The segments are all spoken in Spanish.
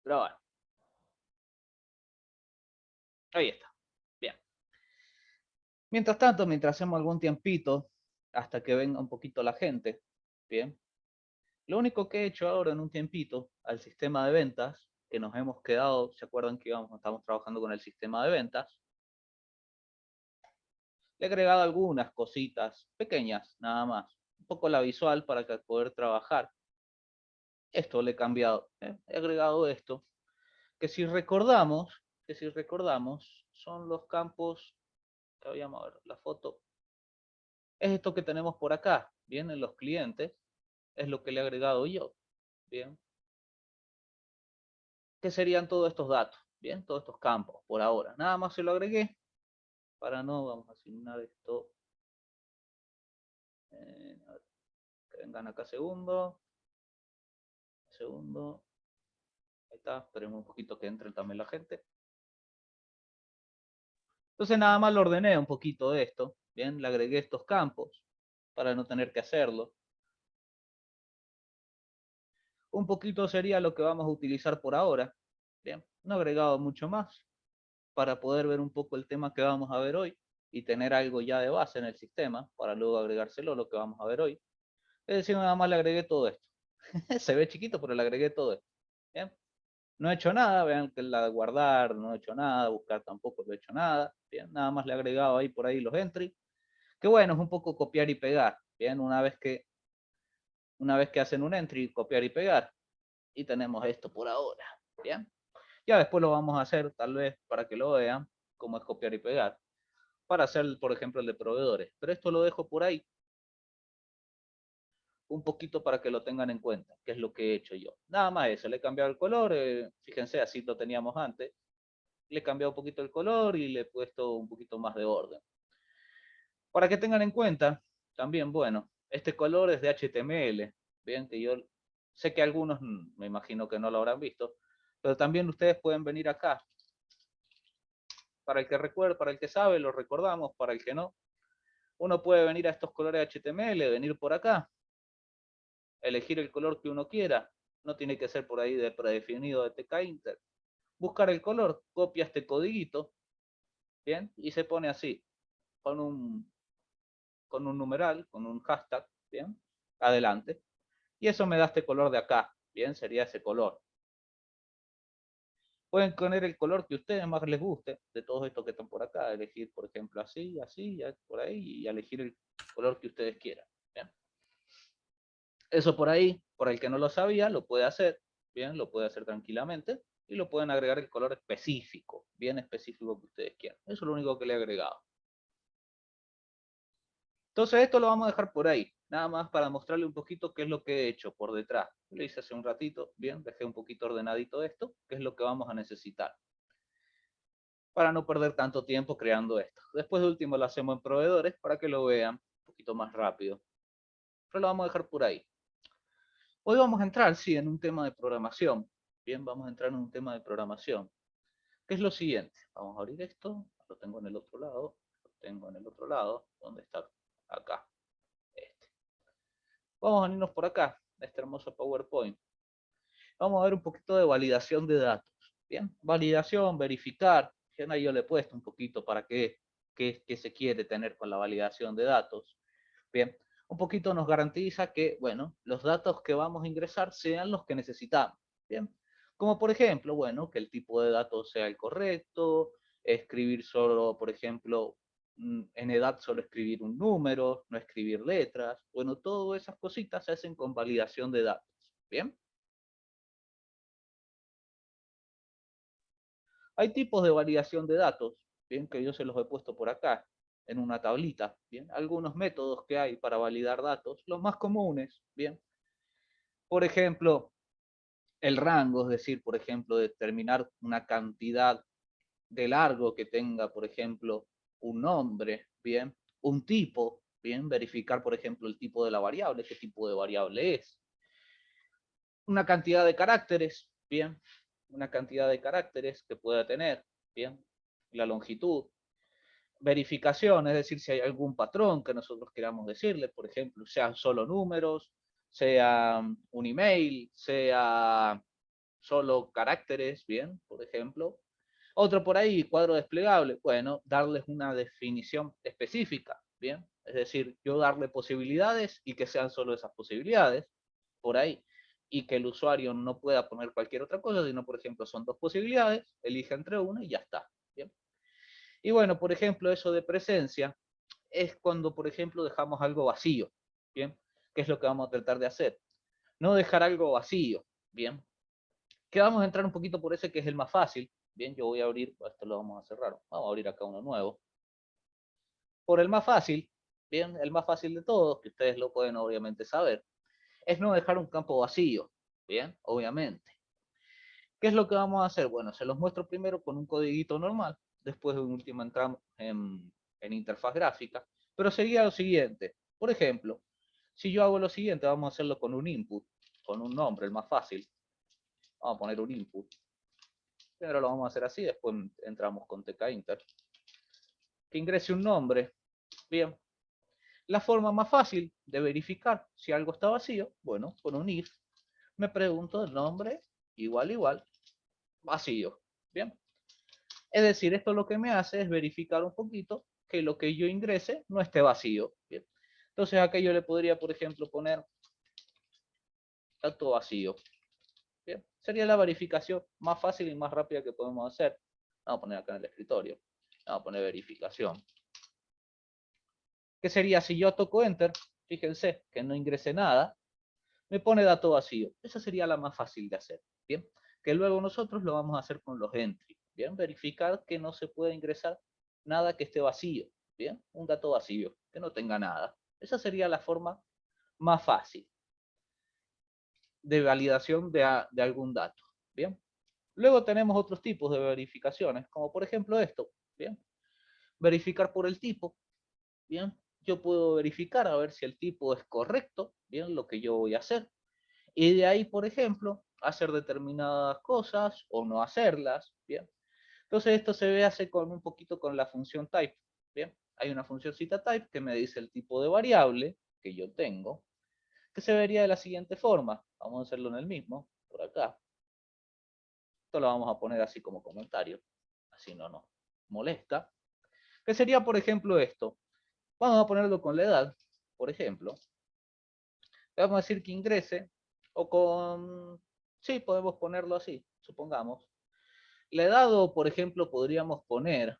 Pero bueno, ahí está. Bien. Mientras tanto, mientras hacemos algún tiempito, hasta que venga un poquito la gente, bien. Lo único que he hecho ahora en un tiempito al sistema de ventas, que nos hemos quedado, ¿se acuerdan que estamos trabajando con el sistema de ventas? Le he agregado algunas cositas pequeñas, nada más. Un poco la visual para poder trabajar. Esto le he cambiado. He agregado esto. Que si recordamos, son los campos, que vamos a ver la foto. Es esto que tenemos por acá, bien, en los clientes. Es lo que le he agregado yo, bien. ¿Qué serían todos estos datos? Bien, todos estos campos por ahora. Nada más se lo agregué para no, vamos a asignar esto. A ver, que vengan acá segundo. Segundo. Ahí está, esperemos un poquito que entre también la gente. Entonces nada más lo ordené un poquito de esto. Bien, le agregué estos campos para no tener que hacerlo. Un poquito sería lo que vamos a utilizar por ahora. Bien, no he agregado mucho más para poder ver un poco el tema que vamos a ver hoy y tener algo ya de base en el sistema para luego agregárselo lo que vamos a ver hoy. Es decir, nada más le agregué todo esto. Se ve chiquito, pero le agregué todo esto. Bien. No he hecho nada, vean que la de guardar, no he hecho nada, buscar tampoco lo he hecho nada. Bien, nada más le he agregado ahí por ahí los entry. Que bueno, es un poco copiar y pegar. Bien, una vez que hacen un entry, copiar y pegar. Y tenemos esto por ahora. Bien. Ya después lo vamos a hacer, tal vez, para que lo vean, cómo es copiar y pegar. Para hacer, por ejemplo, el de proveedores. Pero esto lo dejo por ahí un poquito para que lo tengan en cuenta, que es lo que he hecho yo. Nada más eso, le he cambiado el color, fíjense, así lo teníamos antes. Le he cambiado un poquito el color y le he puesto un poquito más de orden. Para que tengan en cuenta, también, bueno, este color es de HTML. Bien, que yo sé que algunos me imagino que no lo habrán visto, pero también ustedes pueden venir acá. Para el que recuerda, para el que sabe, lo recordamos, para el que no. Uno puede venir a estos colores HTML, venir por acá, elegir el color que uno quiera. No tiene que ser por ahí de predefinido de TK Inter. Buscar el color, copia este codiguito, bien, y se pone así, con un numeral, con un hashtag, bien, adelante. Y eso me da este color de acá, bien, sería ese color. Pueden poner el color que a ustedes más les guste, de todos estos que están por acá, elegir, por ejemplo, así, así, por ahí, y elegir el color que ustedes quieran. Bien. Eso por ahí, por el que no lo sabía, lo puede hacer, bien, lo puede hacer tranquilamente, y lo pueden agregar el color específico, bien específico que ustedes quieran. Eso es lo único que le he agregado. Entonces esto lo vamos a dejar por ahí, nada más para mostrarle un poquito qué es lo que he hecho por detrás. Lo hice hace un ratito, bien, dejé un poquito ordenadito esto, qué es lo que vamos a necesitar. Para no perder tanto tiempo creando esto. Después de último lo hacemos en proveedores para que lo vean un poquito más rápido. Pero lo vamos a dejar por ahí. Hoy vamos a entrar, sí, en un tema de programación. Bien, vamos a entrar en un tema de programación. ¿Qué es lo siguiente? Vamos a abrir esto. Lo tengo en el otro lado. Lo tengo en el otro lado. ¿Dónde está? Acá. Este. Vamos a irnos por acá, este hermoso PowerPoint. Vamos a ver un poquito de validación de datos. Bien, validación, verificar. Ahí yo le he puesto un poquito para qué se quiere tener con la validación de datos. Bien, un poquito nos garantiza que, bueno, los datos que vamos a ingresar sean los que necesitamos. Bien, como por ejemplo, bueno, que el tipo de datos sea el correcto, escribir solo, por ejemplo, en edad solo escribir un número, no escribir letras. Bueno, todas esas cositas se hacen con validación de datos. Bien. Hay tipos de validación de datos, bien, que yo se los he puesto por acá en una tablita, bien, algunos métodos que hay para validar datos, los más comunes, bien. Por ejemplo, el rango, es decir, por ejemplo, determinar una cantidad de largo que tenga, por ejemplo, un nombre, bien, un tipo, bien, verificar, por ejemplo, el tipo de la variable, qué tipo de variable es. Una cantidad de caracteres, bien, una cantidad de caracteres que pueda tener, bien, la longitud. Verificación, es decir, si hay algún patrón que nosotros queramos decirle, por ejemplo, sean solo números, sea un email, sea solo caracteres, bien, por ejemplo. Otro por ahí, cuadro desplegable, bueno, darles una definición específica, bien, es decir, yo darle posibilidades y que sean solo esas posibilidades, por ahí, y que el usuario no pueda poner cualquier otra cosa, sino, por ejemplo, son dos posibilidades, elige entre una y ya está, bien. Y bueno, por ejemplo, eso de presencia es cuando, por ejemplo, dejamos algo vacío, bien, ¿qué es lo que vamos a tratar de hacer? No dejar algo vacío, bien, que vamos a entrar un poquito por ese que es el más fácil. Bien, yo voy a abrir, esto lo vamos a cerrar, vamos a abrir acá uno nuevo. Por el más fácil, bien, el más fácil de todos, que ustedes lo pueden obviamente saber, es no dejar un campo vacío, bien, obviamente. ¿Qué es lo que vamos a hacer? Bueno, se los muestro primero con un codiguito normal, después de un último entramos en interfaz gráfica, pero sería lo siguiente. Por ejemplo, si yo hago lo siguiente, vamos a hacerlo con un input, con un nombre, el más fácil. Vamos a poner un input. Primero lo vamos a hacer así, después entramos con tkinter. Que ingrese un nombre. Bien. La forma más fácil de verificar si algo está vacío, bueno, con un if, me pregunto el nombre igual, vacío. Bien. Es decir, esto lo que me hace es verificar un poquito que lo que yo ingrese no esté vacío. Bien. Entonces acá yo le podría, por ejemplo, poner dato vacío. Bien. Sería la verificación más fácil y más rápida que podemos hacer. Vamos a poner acá en el escritorio. Vamos a poner verificación. ¿Qué sería si yo toco Enter? Fíjense que no ingrese nada, me pone dato vacío. Esa sería la más fácil de hacer, ¿bien? Que luego nosotros lo vamos a hacer con los entry, ¿bien? Verificar que no se puede ingresar nada que esté vacío, ¿bien? Un dato vacío, que no tenga nada. Esa sería la forma más fácil de validación de algún dato, ¿bien? Luego tenemos otros tipos de verificaciones, como por ejemplo esto, ¿bien? Verificar por el tipo, bien, yo puedo verificar a ver si el tipo es correcto, bien, lo que yo voy a hacer. Y de ahí, por ejemplo, hacer determinadas cosas o no hacerlas, bien. Entonces esto se ve hace con un poquito con la función type, bien. Hay una funcióncita type que me dice el tipo de variable que yo tengo, que se vería de la siguiente forma. Vamos a hacerlo en el mismo, por acá. Esto lo vamos a poner así como comentario, así no nos molesta. Que sería, por ejemplo, esto. Vamos a ponerlo con la edad, por ejemplo. Le vamos a decir que ingrese, o con... Sí, podemos ponerlo así, supongamos. La edad, o por ejemplo, podríamos poner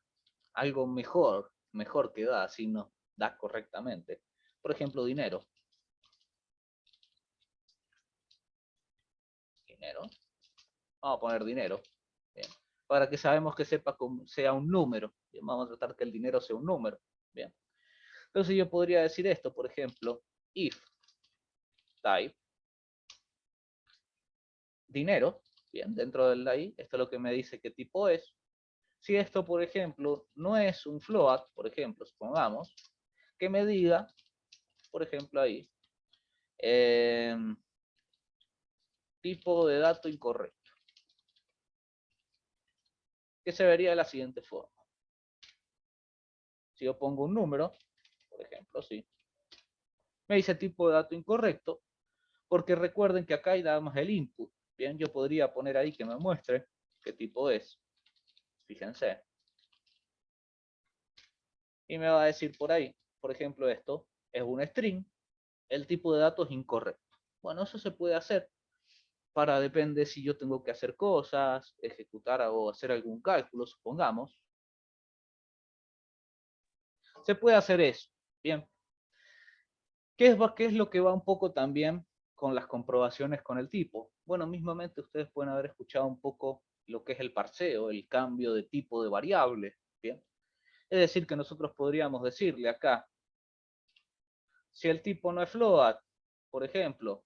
algo mejor que da, así nos da correctamente. Por ejemplo, dinero. Dinero. Vamos a poner dinero. Bien. Para que sabemos que sepa como sea un número. Bien. Vamos a tratar que el dinero sea un número. Bien. Entonces yo podría decir esto, por ejemplo, if type dinero, bien, dentro del ahí, esto es lo que me dice qué tipo es. Si esto, por ejemplo, no es un float, por ejemplo, supongamos, que me diga, por ejemplo, ahí, eh, tipo de dato incorrecto, que se vería de la siguiente forma. Si yo pongo un número, por ejemplo, sí, me dice tipo de dato incorrecto, porque recuerden que acá hay nada más el input. Bien, yo podría poner ahí que me muestre qué tipo es. Fíjense. Y me va a decir por ahí, por ejemplo, esto es un string, el tipo de datos incorrecto. Bueno, eso se puede hacer para, depende si yo tengo que hacer cosas, ejecutar o hacer algún cálculo, supongamos. Se puede hacer eso. Bien. ¿Qué es lo que va un poco también con las comprobaciones con el tipo? Bueno, mismamente ustedes pueden haber escuchado un poco lo que es el parseo, el cambio de tipo de variable. Bien. Es decir, que nosotros podríamos decirle acá, si el tipo no es float, por ejemplo,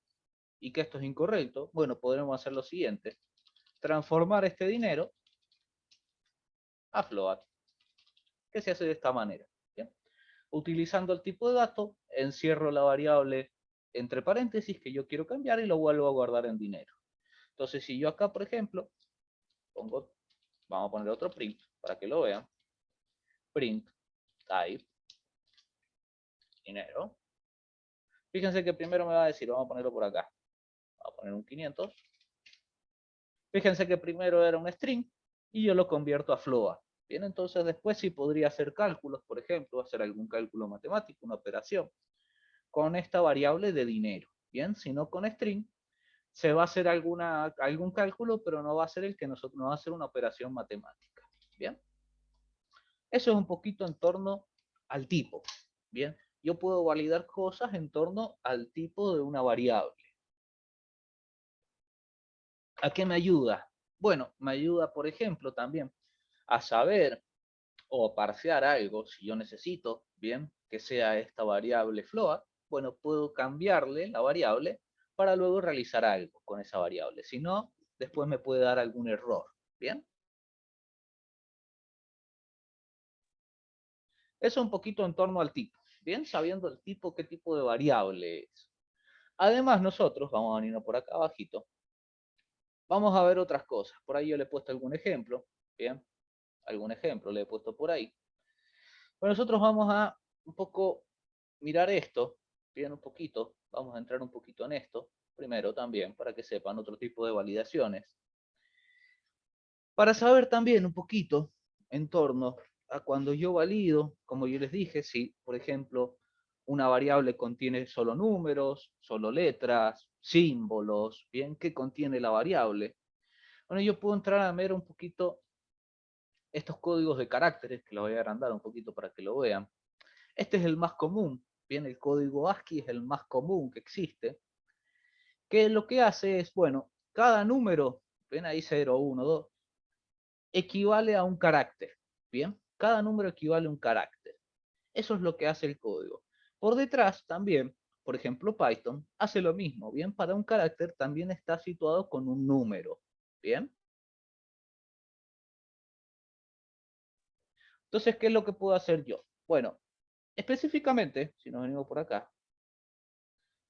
y que esto es incorrecto, bueno, podremos hacer lo siguiente. Transformar este dinero a float, que se hace de esta manera. ¿Bien? Utilizando el tipo de dato, encierro la variable entre paréntesis que yo quiero cambiar y lo vuelvo a guardar en dinero. Entonces, si yo acá, por ejemplo, pongo, vamos a poner otro print para que lo vean, print type dinero. Fíjense que primero me va a decir, vamos a ponerlo por acá, vamos a poner un 500, Fíjense que primero era un string y yo lo convierto a float. Bien, entonces después sí podría hacer cálculos, por ejemplo, hacer algún cálculo matemático, una operación, con esta variable de dinero. Bien, si no con string, se va a hacer algún cálculo, pero no va a ser el que nosotros, no va a ser una operación matemática. Bien, eso es un poquito en torno al tipo. Bien, yo puedo validar cosas en torno al tipo de una variable. ¿A qué me ayuda? Bueno, me ayuda, por ejemplo, también a saber o parsear algo, si yo necesito, bien, que sea esta variable float, bueno, puedo cambiarle la variable para luego realizar algo con esa variable. Si no, después me puede dar algún error, bien. Eso un poquito en torno al tipo, bien, sabiendo el tipo, qué tipo de variable es. Además, nosotros, vamos a venirnos por acá abajito, vamos a ver otras cosas. Por ahí yo le he puesto algún ejemplo, bien, algún ejemplo le he puesto por ahí. Pero nosotros vamos a un poco mirar esto, bien, un poquito, vamos a entrar un poquito en esto, primero también, para que sepan otro tipo de validaciones. Para saber también un poquito en torno a cuando yo valido, como yo les dije, si, por ejemplo, una variable contiene solo números, solo letras, símbolos, bien, ¿qué contiene la variable? Bueno, yo puedo entrar a ver un poquito estos códigos de caracteres, que los voy a agrandar un poquito para que lo vean. Este es el más común, bien, el código ASCII es el más común que existe, que lo que hace es, bueno, cada número, ven ahí 0, 1, 2, equivale a un carácter, bien, cada número equivale a un carácter. Eso es lo que hace el código. Por detrás también, por ejemplo, Python hace lo mismo, bien, para un carácter también está situado con un número, bien. Entonces, ¿qué es lo que puedo hacer yo? Bueno, específicamente, si nos venimos por acá,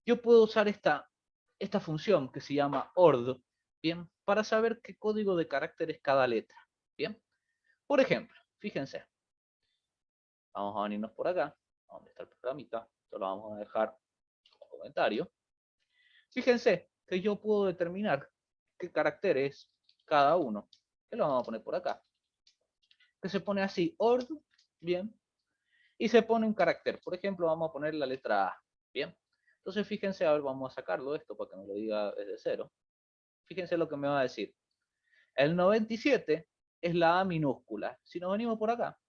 yo puedo usar esta función que se llama ORD, bien, para saber qué código de carácter es cada letra, bien. Por ejemplo, fíjense, vamos a venirnos por acá, donde está el programita, esto lo vamos a dejar como comentario. Fíjense que yo puedo determinar qué carácter es cada uno, que lo vamos a poner por acá, que se pone así, ORD, bien, y se pone un carácter. Por ejemplo, vamos a poner la letra A, bien. Entonces, fíjense, a ver, vamos a sacarlo esto para que me lo diga desde cero. Fíjense lo que me va a decir. El 97 es la A minúscula. Si nos venimos por acá,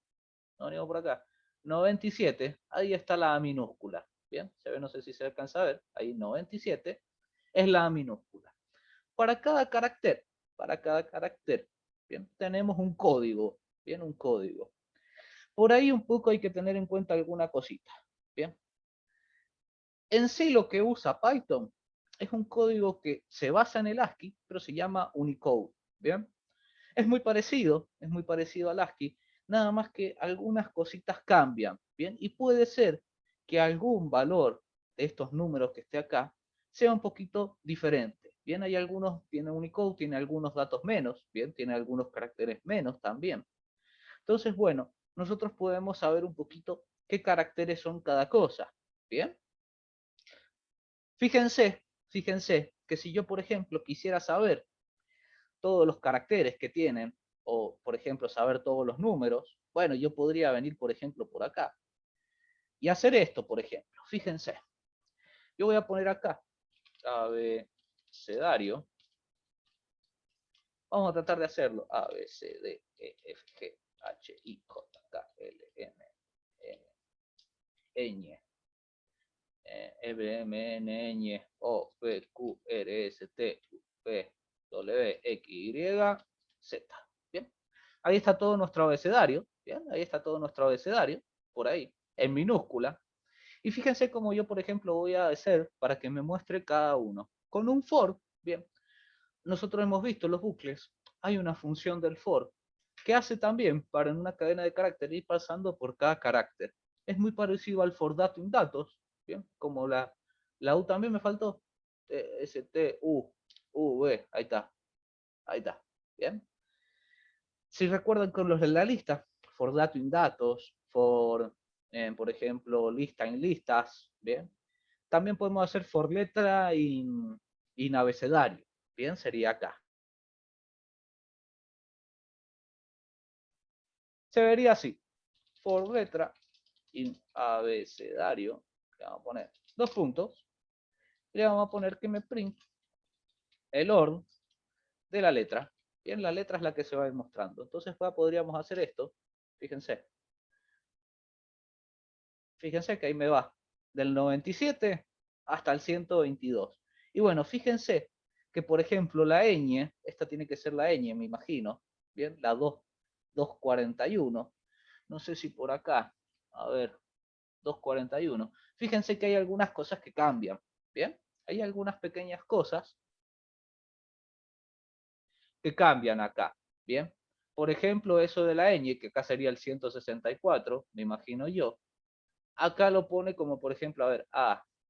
97, ahí está la A minúscula. Bien, se ve, no sé si se alcanza a ver, ahí 97 es la A minúscula. Para cada carácter, bien, tenemos un código, bien, un código. Por ahí un poco hay que tener en cuenta alguna cosita, bien. En sí lo que usa Python es un código que se basa en el ASCII, pero se llama Unicode, bien. Es muy parecido al ASCII, nada más que algunas cositas cambian, ¿bien? Y puede ser que algún valor de estos números que esté acá sea un poquito diferente, ¿bien? Hay algunos, tiene Unicode, tiene algunos datos menos, ¿bien? Tiene algunos caracteres menos también. Entonces, bueno, nosotros podemos saber un poquito qué caracteres son cada cosa, ¿bien? Fíjense que si yo, por ejemplo, quisiera saber todos los caracteres que tienen, o por ejemplo saber todos los números, bueno, yo podría venir, por ejemplo, por acá y hacer esto, por ejemplo. Fíjense, yo voy a poner acá abecedario. Vamos a tratar de hacerlo. A, B, C, D, E, F, G, H, I, J, K, L, M, N, Ñ, E, B, M, N, Ñ, O, P, Q, R, S, T, U, V, W, X, Y, Z. Bien. Ahí está todo nuestro abecedario, ¿bien? Ahí está todo nuestro abecedario, por ahí, en minúscula. Y fíjense cómo yo, por ejemplo, voy a hacer para que me muestre cada uno. Con un for, bien, nosotros hemos visto los bucles, hay una función del for que hace también para en una cadena de caracteres ir pasando por cada carácter. Es muy parecido al for datum datos, bien, como la U también me faltó. T, S, T, U, U, V, ahí está, bien. Si recuerdan con los de la lista, for dato in datos, por ejemplo, lista en listas, ¿bien? También podemos hacer for letra in abecedario, ¿bien? Sería acá. Se vería así. For letra in abecedario. Le vamos a poner dos puntos. Le vamos a poner que me print el orden de la letra. Bien, la letra es la que se va a ir mostrando. Entonces podríamos hacer esto. Fíjense. Fíjense que ahí me va del 97 hasta el 122. Y bueno, fíjense que, por ejemplo, la ñ, esta tiene que ser la ñ, me imagino. Bien, la 241. No sé si por acá, a ver, 241. Fíjense que hay algunas cosas que cambian. Bien, hay algunas pequeñas cosas que cambian acá. Bien, por ejemplo, eso de la ñ, que acá sería el 164, me imagino yo. Acá lo pone como, por ejemplo, a ver,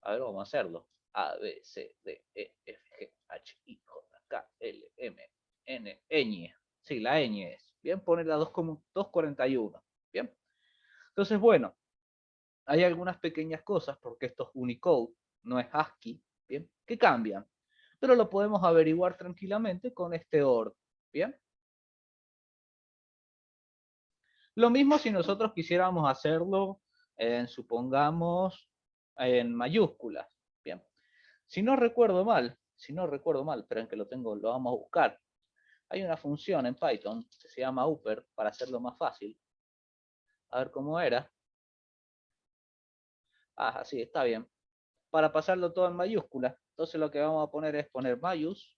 vamos a hacerlo. A, B, C, D, E, F, G, H, I, J, K, L, M, N, ñ. Sí, la ñ es. Bien, pone la 241. Bien. Entonces, bueno, hay algunas pequeñas cosas, porque esto es Unicode, no es ASCII, ¿bien? Que cambian. Pero lo podemos averiguar tranquilamente con este OR, ¿bien? Lo mismo si nosotros quisiéramos hacerlo, supongamos, en mayúsculas, ¿bien? Si no recuerdo mal, esperen que lo tengo, lo vamos a buscar. Hay una función en Python que se llama upper para hacerlo más fácil. A ver cómo era. Ah, sí, está bien. Para pasarlo todo en mayúsculas. Entonces lo que vamos a poner es poner mayús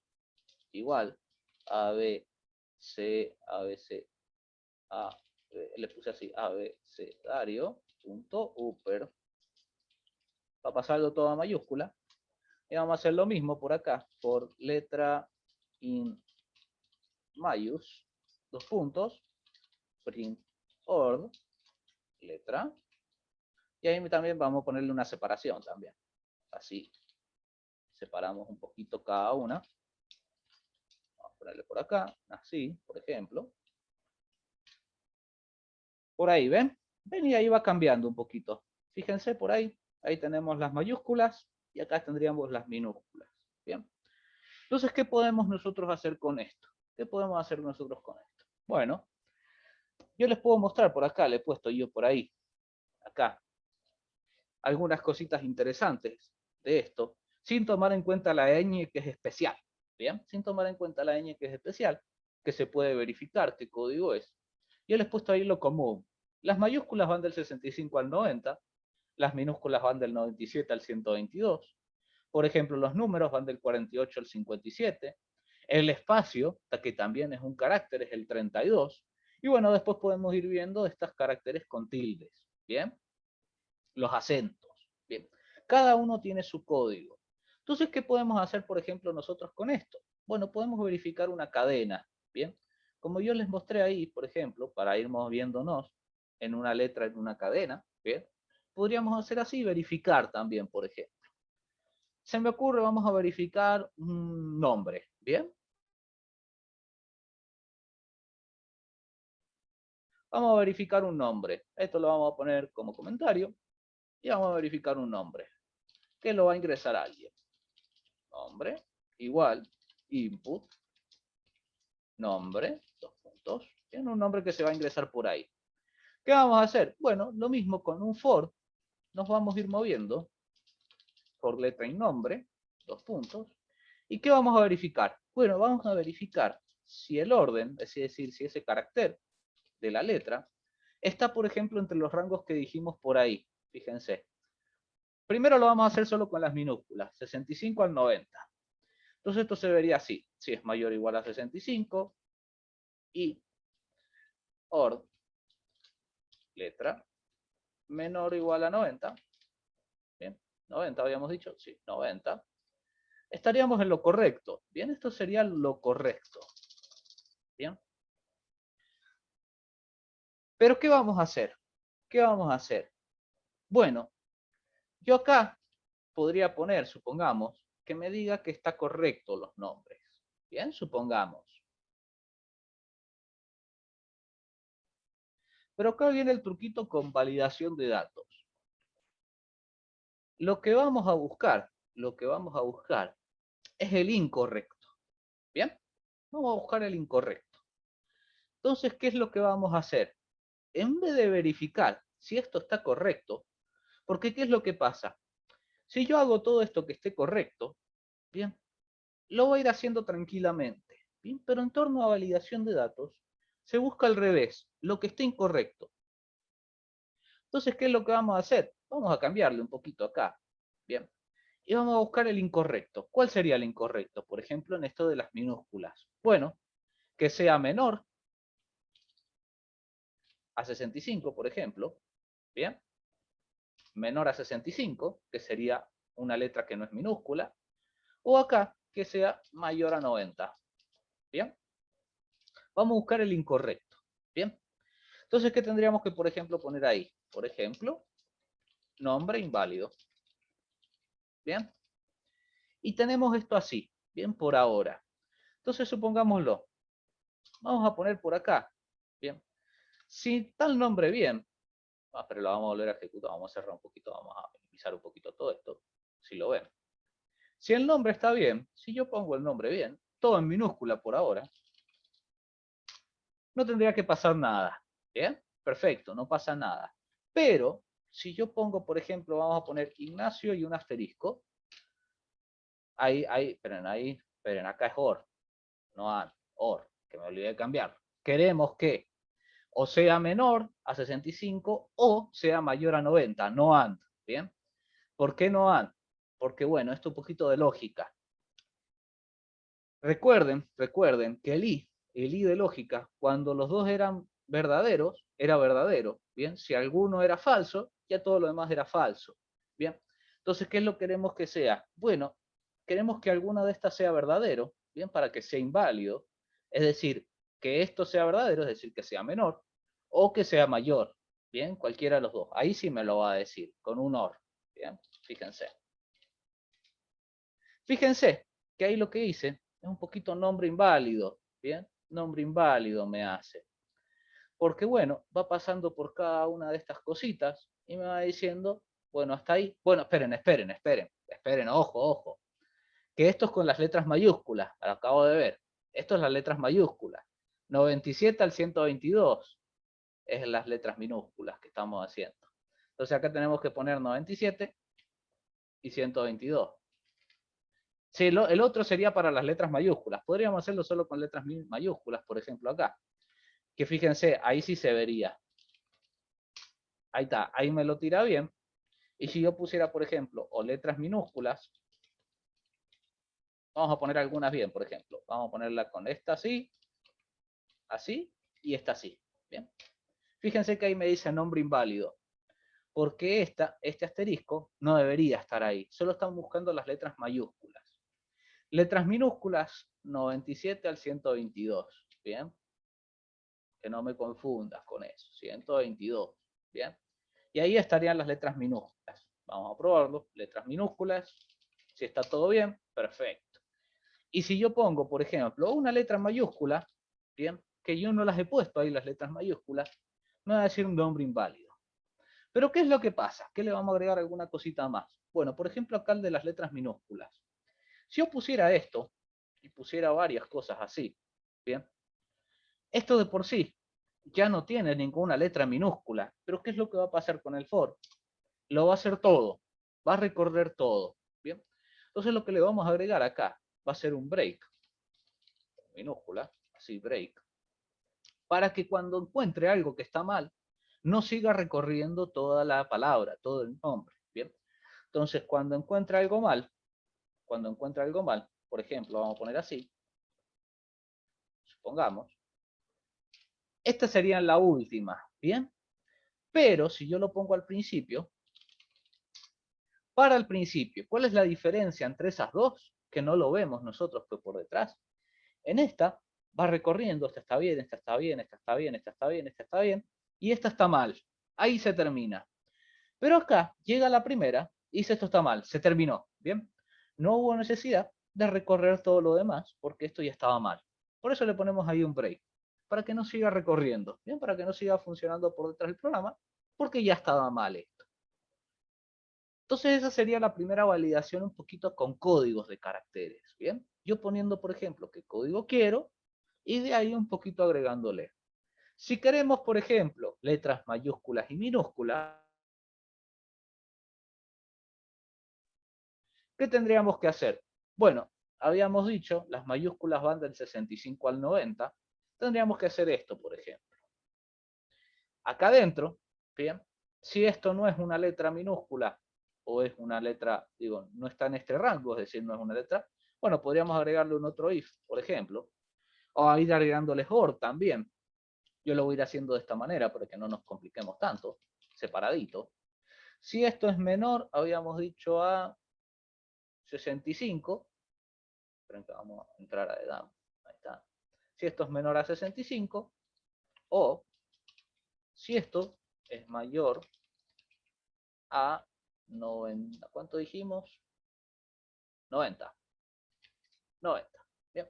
igual a b c a b c a le puse así a b c dario punto upper para pasarlo todo a mayúscula. Y vamos a hacer lo mismo por acá, por letra in mayús, dos puntos, print ord, letra, y ahí también vamos a ponerle una separación también. Así, separamos un poquito cada una. Vamos a ponerle por acá, así, por ejemplo. Por ahí, ¿ven? Ven y ahí va cambiando un poquito. Fíjense por ahí, ahí tenemos las mayúsculas y acá tendríamos las minúsculas. Bien. Entonces, ¿qué podemos nosotros hacer con esto? ¿Qué podemos hacer nosotros con esto? Bueno, yo les puedo mostrar por acá, le he puesto yo por ahí, acá, algunas cositas interesantes de esto, sin tomar en cuenta la ñ que es especial. Bien, sin tomar en cuenta la ñ que es especial, que se puede verificar qué código es. Yo les he puesto ahí lo común. Las mayúsculas van del 65 al 90, las minúsculas van del 97 al 122. Por ejemplo, los números van del 48 al 57. El espacio, que también es un carácter, es el 32. Y bueno, después podemos ir viendo estos caracteres con tildes. Bien, los acentos. Bien, cada uno tiene su código. Entonces, ¿qué podemos hacer, por ejemplo, nosotros con esto? Bueno, podemos verificar una cadena. Bien, como yo les mostré ahí, por ejemplo, para ir moviéndonos en una letra, en una cadena. Bien, podríamos hacer así y verificar también, por ejemplo. Se me ocurre, vamos a verificar un nombre. Bien, vamos a verificar un nombre. Esto lo vamos a poner como comentario y vamos a verificar un nombre que lo va a ingresar alguien. Nombre igual input nombre, dos puntos. Tiene un nombre que se va a ingresar por ahí. ¿Qué vamos a hacer? Bueno, lo mismo con un for. Nos vamos a ir moviendo por letra y nombre, dos puntos. ¿Y qué vamos a verificar? Bueno, vamos a verificar si el orden, es decir, si ese carácter de la letra está, por ejemplo, entre los rangos que dijimos por ahí. Fíjense. Primero lo vamos a hacer solo con las minúsculas, 65 al 90. Entonces esto se vería así. Si es mayor o igual a 65 y ord letra menor o igual a 90. Bien, 90 habíamos dicho, sí, 90. Estaríamos en lo correcto. Bien, esto sería lo correcto. Bien. Pero ¿qué vamos a hacer? ¿Qué vamos a hacer? Bueno, yo acá podría poner, supongamos, que me diga que está correcto los nombres. Bien, supongamos. Pero acá viene el truquito con validación de datos. Lo que vamos a buscar, es el incorrecto. Bien, vamos a buscar el incorrecto. Entonces, ¿qué es lo que vamos a hacer? en vez de verificar si esto está correcto, porque ¿qué es lo que pasa? Si yo hago todo esto que esté correcto, bien, lo voy a ir haciendo tranquilamente, bien, pero en torno a validación de datos, se busca al revés, lo que esté incorrecto. Entonces, ¿qué es lo que vamos a hacer? Vamos a cambiarle un poquito acá, bien, y vamos a buscar el incorrecto. ¿Cuál sería el incorrecto? Por ejemplo, en esto de las minúsculas. Bueno, que sea menor a 65, por ejemplo, bien, menor a 65, que sería una letra que no es minúscula, o acá, que sea mayor a 90, bien. Vamos a buscar el incorrecto, bien. Entonces, ¿qué tendríamos que, por ejemplo, poner ahí? Por ejemplo, nombre inválido, bien. Y tenemos esto así, bien, por ahora. Entonces, supongámoslo, vamos a poner por acá, bien. Si tal nombre bien, pero lo vamos a volver a ejecutar, vamos a cerrar un poquito, vamos a minimizar un poquito todo esto, si lo ven. Si el nombre está bien, si yo pongo el nombre bien, todo en minúscula por ahora, no tendría que pasar nada, ¿bien? Perfecto, no pasa nada. Pero, si yo pongo, por ejemplo, vamos a poner Ignacio y un asterisco, esperen, acá es OR, no AND, OR, que me olvidé de cambiar. Queremos que o sea menor a 65 o sea mayor a 90, no AND, ¿bien? ¿Por qué no AND? Porque, bueno, esto es un poquito de lógica. Recuerden que el I de lógica, cuando los dos eran verdaderos, era verdadero, ¿bien? Si alguno era falso, ya todo lo demás era falso, ¿bien? Entonces, ¿qué es lo que queremos que sea? Bueno, queremos que alguna de estas sea verdadero, ¿bien? Para que sea inválido, es decir, que esto sea verdadero, es decir, que sea menor, o que sea mayor, ¿bien? Cualquiera de los dos. Ahí sí me lo va a decir, con un OR, ¿bien? Fíjense. Fíjense que ahí lo que hice es un poquito nombre inválido, ¿bien? Nombre inválido me hace. Porque bueno, va pasando por cada una de estas cositas y me va diciendo, bueno, hasta ahí. Bueno, esperen, ojo. Que esto es con las letras mayúsculas, lo acabo de ver. Esto es las letras mayúsculas. 97 al 122 es las letras minúsculas que estamos haciendo. Entonces acá tenemos que poner 97 y 122. Sí, el otro sería para las letras mayúsculas. Podríamos hacerlo solo con letras mayúsculas, por ejemplo, acá. Que fíjense, ahí sí se vería. Ahí está, ahí me lo tira bien. Y si yo pusiera, por ejemplo, o letras minúsculas, vamos a poner algunas bien, por ejemplo. Vamos a ponerla con esta así, así y esta así. Bien. Fíjense que ahí me dice nombre inválido. Porque este asterisco no debería estar ahí. Solo están buscando las letras mayúsculas. Letras minúsculas, 97 al 122. Bien. Que no me confundas con eso. 122. Bien. Y ahí estarían las letras minúsculas. Vamos a probarlo. Letras minúsculas. Si está todo bien, perfecto. Y si yo pongo, por ejemplo, una letra mayúscula, bien, que yo no las he puesto ahí las letras mayúsculas, me va a decir un nombre inválido. Pero ¿qué es lo que pasa? ¿Qué le vamos a agregar alguna cosita más? Bueno, por ejemplo, acá el de las letras minúsculas. Si yo pusiera esto y pusiera varias cosas así, bien, esto de por sí ya no tiene ninguna letra minúscula, pero ¿qué es lo que va a pasar con el for? Lo va a hacer todo, va a recorrer todo, ¿bien? Entonces lo que le vamos a agregar acá va a ser un break, minúscula, así break, para que cuando encuentre algo que está mal, no siga recorriendo toda la palabra, todo el nombre, ¿bien? Entonces cuando encuentre algo mal, por ejemplo, vamos a poner así, supongamos, esta sería la última, ¿bien? Pero si yo lo pongo al principio, para el principio, ¿cuál es la diferencia entre esas dos? Que no lo vemos nosotros por detrás. En esta va recorriendo, esta está bien, esta está bien, esta está bien, esta está bien, esta está bien, y esta está mal. Ahí se termina. Pero acá llega la primera y dice esto está mal, se terminó, ¿bien? No hubo necesidad de recorrer todo lo demás porque esto ya estaba mal. Por eso le ponemos ahí un break, para que no siga recorriendo, ¿bien? Para que no siga funcionando por detrás del programa, porque ya estaba mal esto. Entonces esa sería la primera validación un poquito con códigos de caracteres, ¿bien? Yo poniendo, por ejemplo, qué código quiero y de ahí un poquito agregándole. Si queremos, por ejemplo, letras mayúsculas y minúsculas, ¿qué tendríamos que hacer? Bueno, habíamos dicho, las mayúsculas van del 65 al 90. Tendríamos que hacer esto, por ejemplo. Acá adentro, bien, si esto no es una letra minúscula o es una letra, digo, no está en este rango, es decir, no es una letra, bueno, podríamos agregarle un otro if, por ejemplo, o ir agregándoles or también. Yo lo voy a ir haciendo de esta manera para que no nos compliquemos tanto, separadito. Si esto es menor, habíamos dicho a 65, vamos a entrar a edad, ahí está. Si esto es menor a 65, o si esto es mayor a 90, ¿cuánto dijimos? 90. 90. Bien.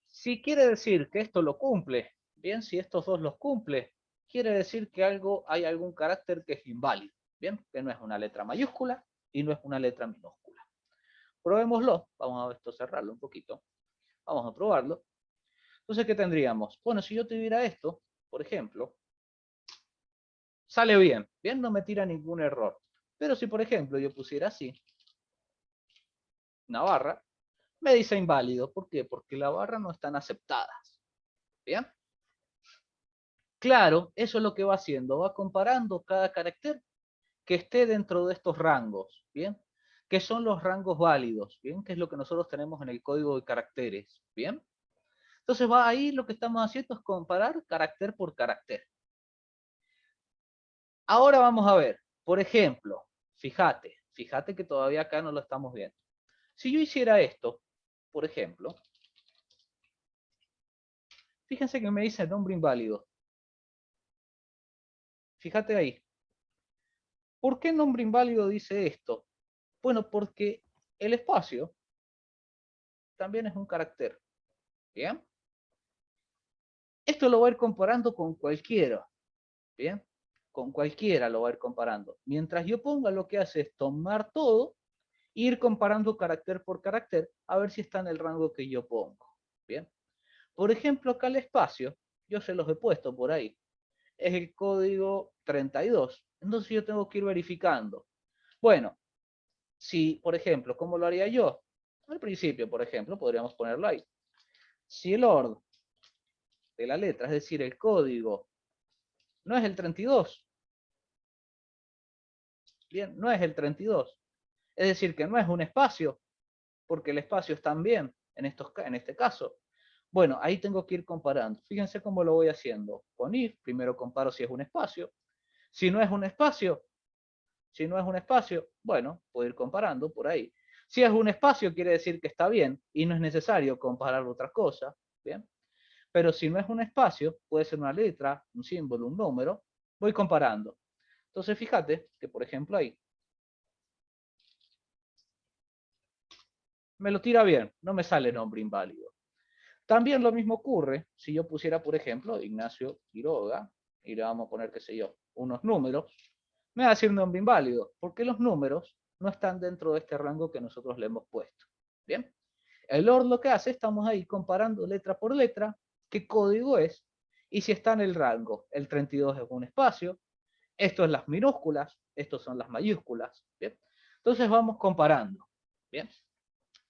Si quiere decir que esto lo cumple, bien, si estos dos los cumple, quiere decir que hay algún carácter que es inválido, bien, que no es una letra mayúscula y no es una letra minúscula. Probémoslo, vamos a esto cerrarlo un poquito, vamos a probarlo. Entonces, ¿qué tendríamos? Bueno, si yo tuviera esto, por ejemplo, sale bien, bien, no me tira ningún error. Pero si, por ejemplo, yo pusiera así, una barra, me dice inválido. ¿Por qué? Porque las barras no están aceptadas. ¿Bien? Claro, eso es lo que va haciendo, va comparando cada carácter que esté dentro de estos rangos, ¿bien? Que son los rangos válidos, ¿bien? Que es lo que nosotros tenemos en el código de caracteres, ¿bien? Entonces va ahí, lo que estamos haciendo es comparar carácter por carácter. Ahora vamos a ver, por ejemplo, fíjate que todavía acá no lo estamos viendo. Si yo hiciera esto, por ejemplo, fíjense que me dice nombre inválido. Fíjate ahí. ¿Por qué nombre inválido dice esto? Bueno, porque el espacio también es un carácter. ¿Bien? Esto lo voy a ir comparando con cualquiera. ¿Bien? Con cualquiera lo voy a ir comparando. Mientras yo ponga, lo que hace es tomar todo e ir comparando carácter por carácter a ver si está en el rango que yo pongo. ¿Bien? Por ejemplo, acá el espacio, yo se los he puesto por ahí, es el código 32. Entonces yo tengo que ir verificando. Bueno, si, por ejemplo, ¿cómo lo haría yo? Al principio, por ejemplo, podríamos ponerlo ahí. Si el ORD de la letra, es decir, el código, no es el 32, bien, no es el 32, es decir, que no es un espacio, porque el espacio es también en este caso. Bueno, ahí tengo que ir comparando. Fíjense cómo lo voy haciendo. Con if, primero comparo si es un espacio. Si no es un espacio, bueno, puedo ir comparando por ahí. Si es un espacio, quiere decir que está bien y no es necesario comparar otras cosas. Bien. Pero si no es un espacio, puede ser una letra, un símbolo, un número, voy comparando. Entonces fíjate que, por ejemplo, ahí me lo tira bien, no me sale nombre inválido. También lo mismo ocurre si yo pusiera, por ejemplo, Ignacio Quiroga, y le vamos a poner, qué sé yo, unos números, me va a decir nombre inválido, porque los números no están dentro de este rango que nosotros le hemos puesto. Bien, el OR lo que hace, estamos ahí comparando letra por letra, qué código es, y si está en el rango. El 32 es un espacio, esto es las minúsculas, estos son las mayúsculas. ¿Bien? Entonces vamos comparando. ¿Bien?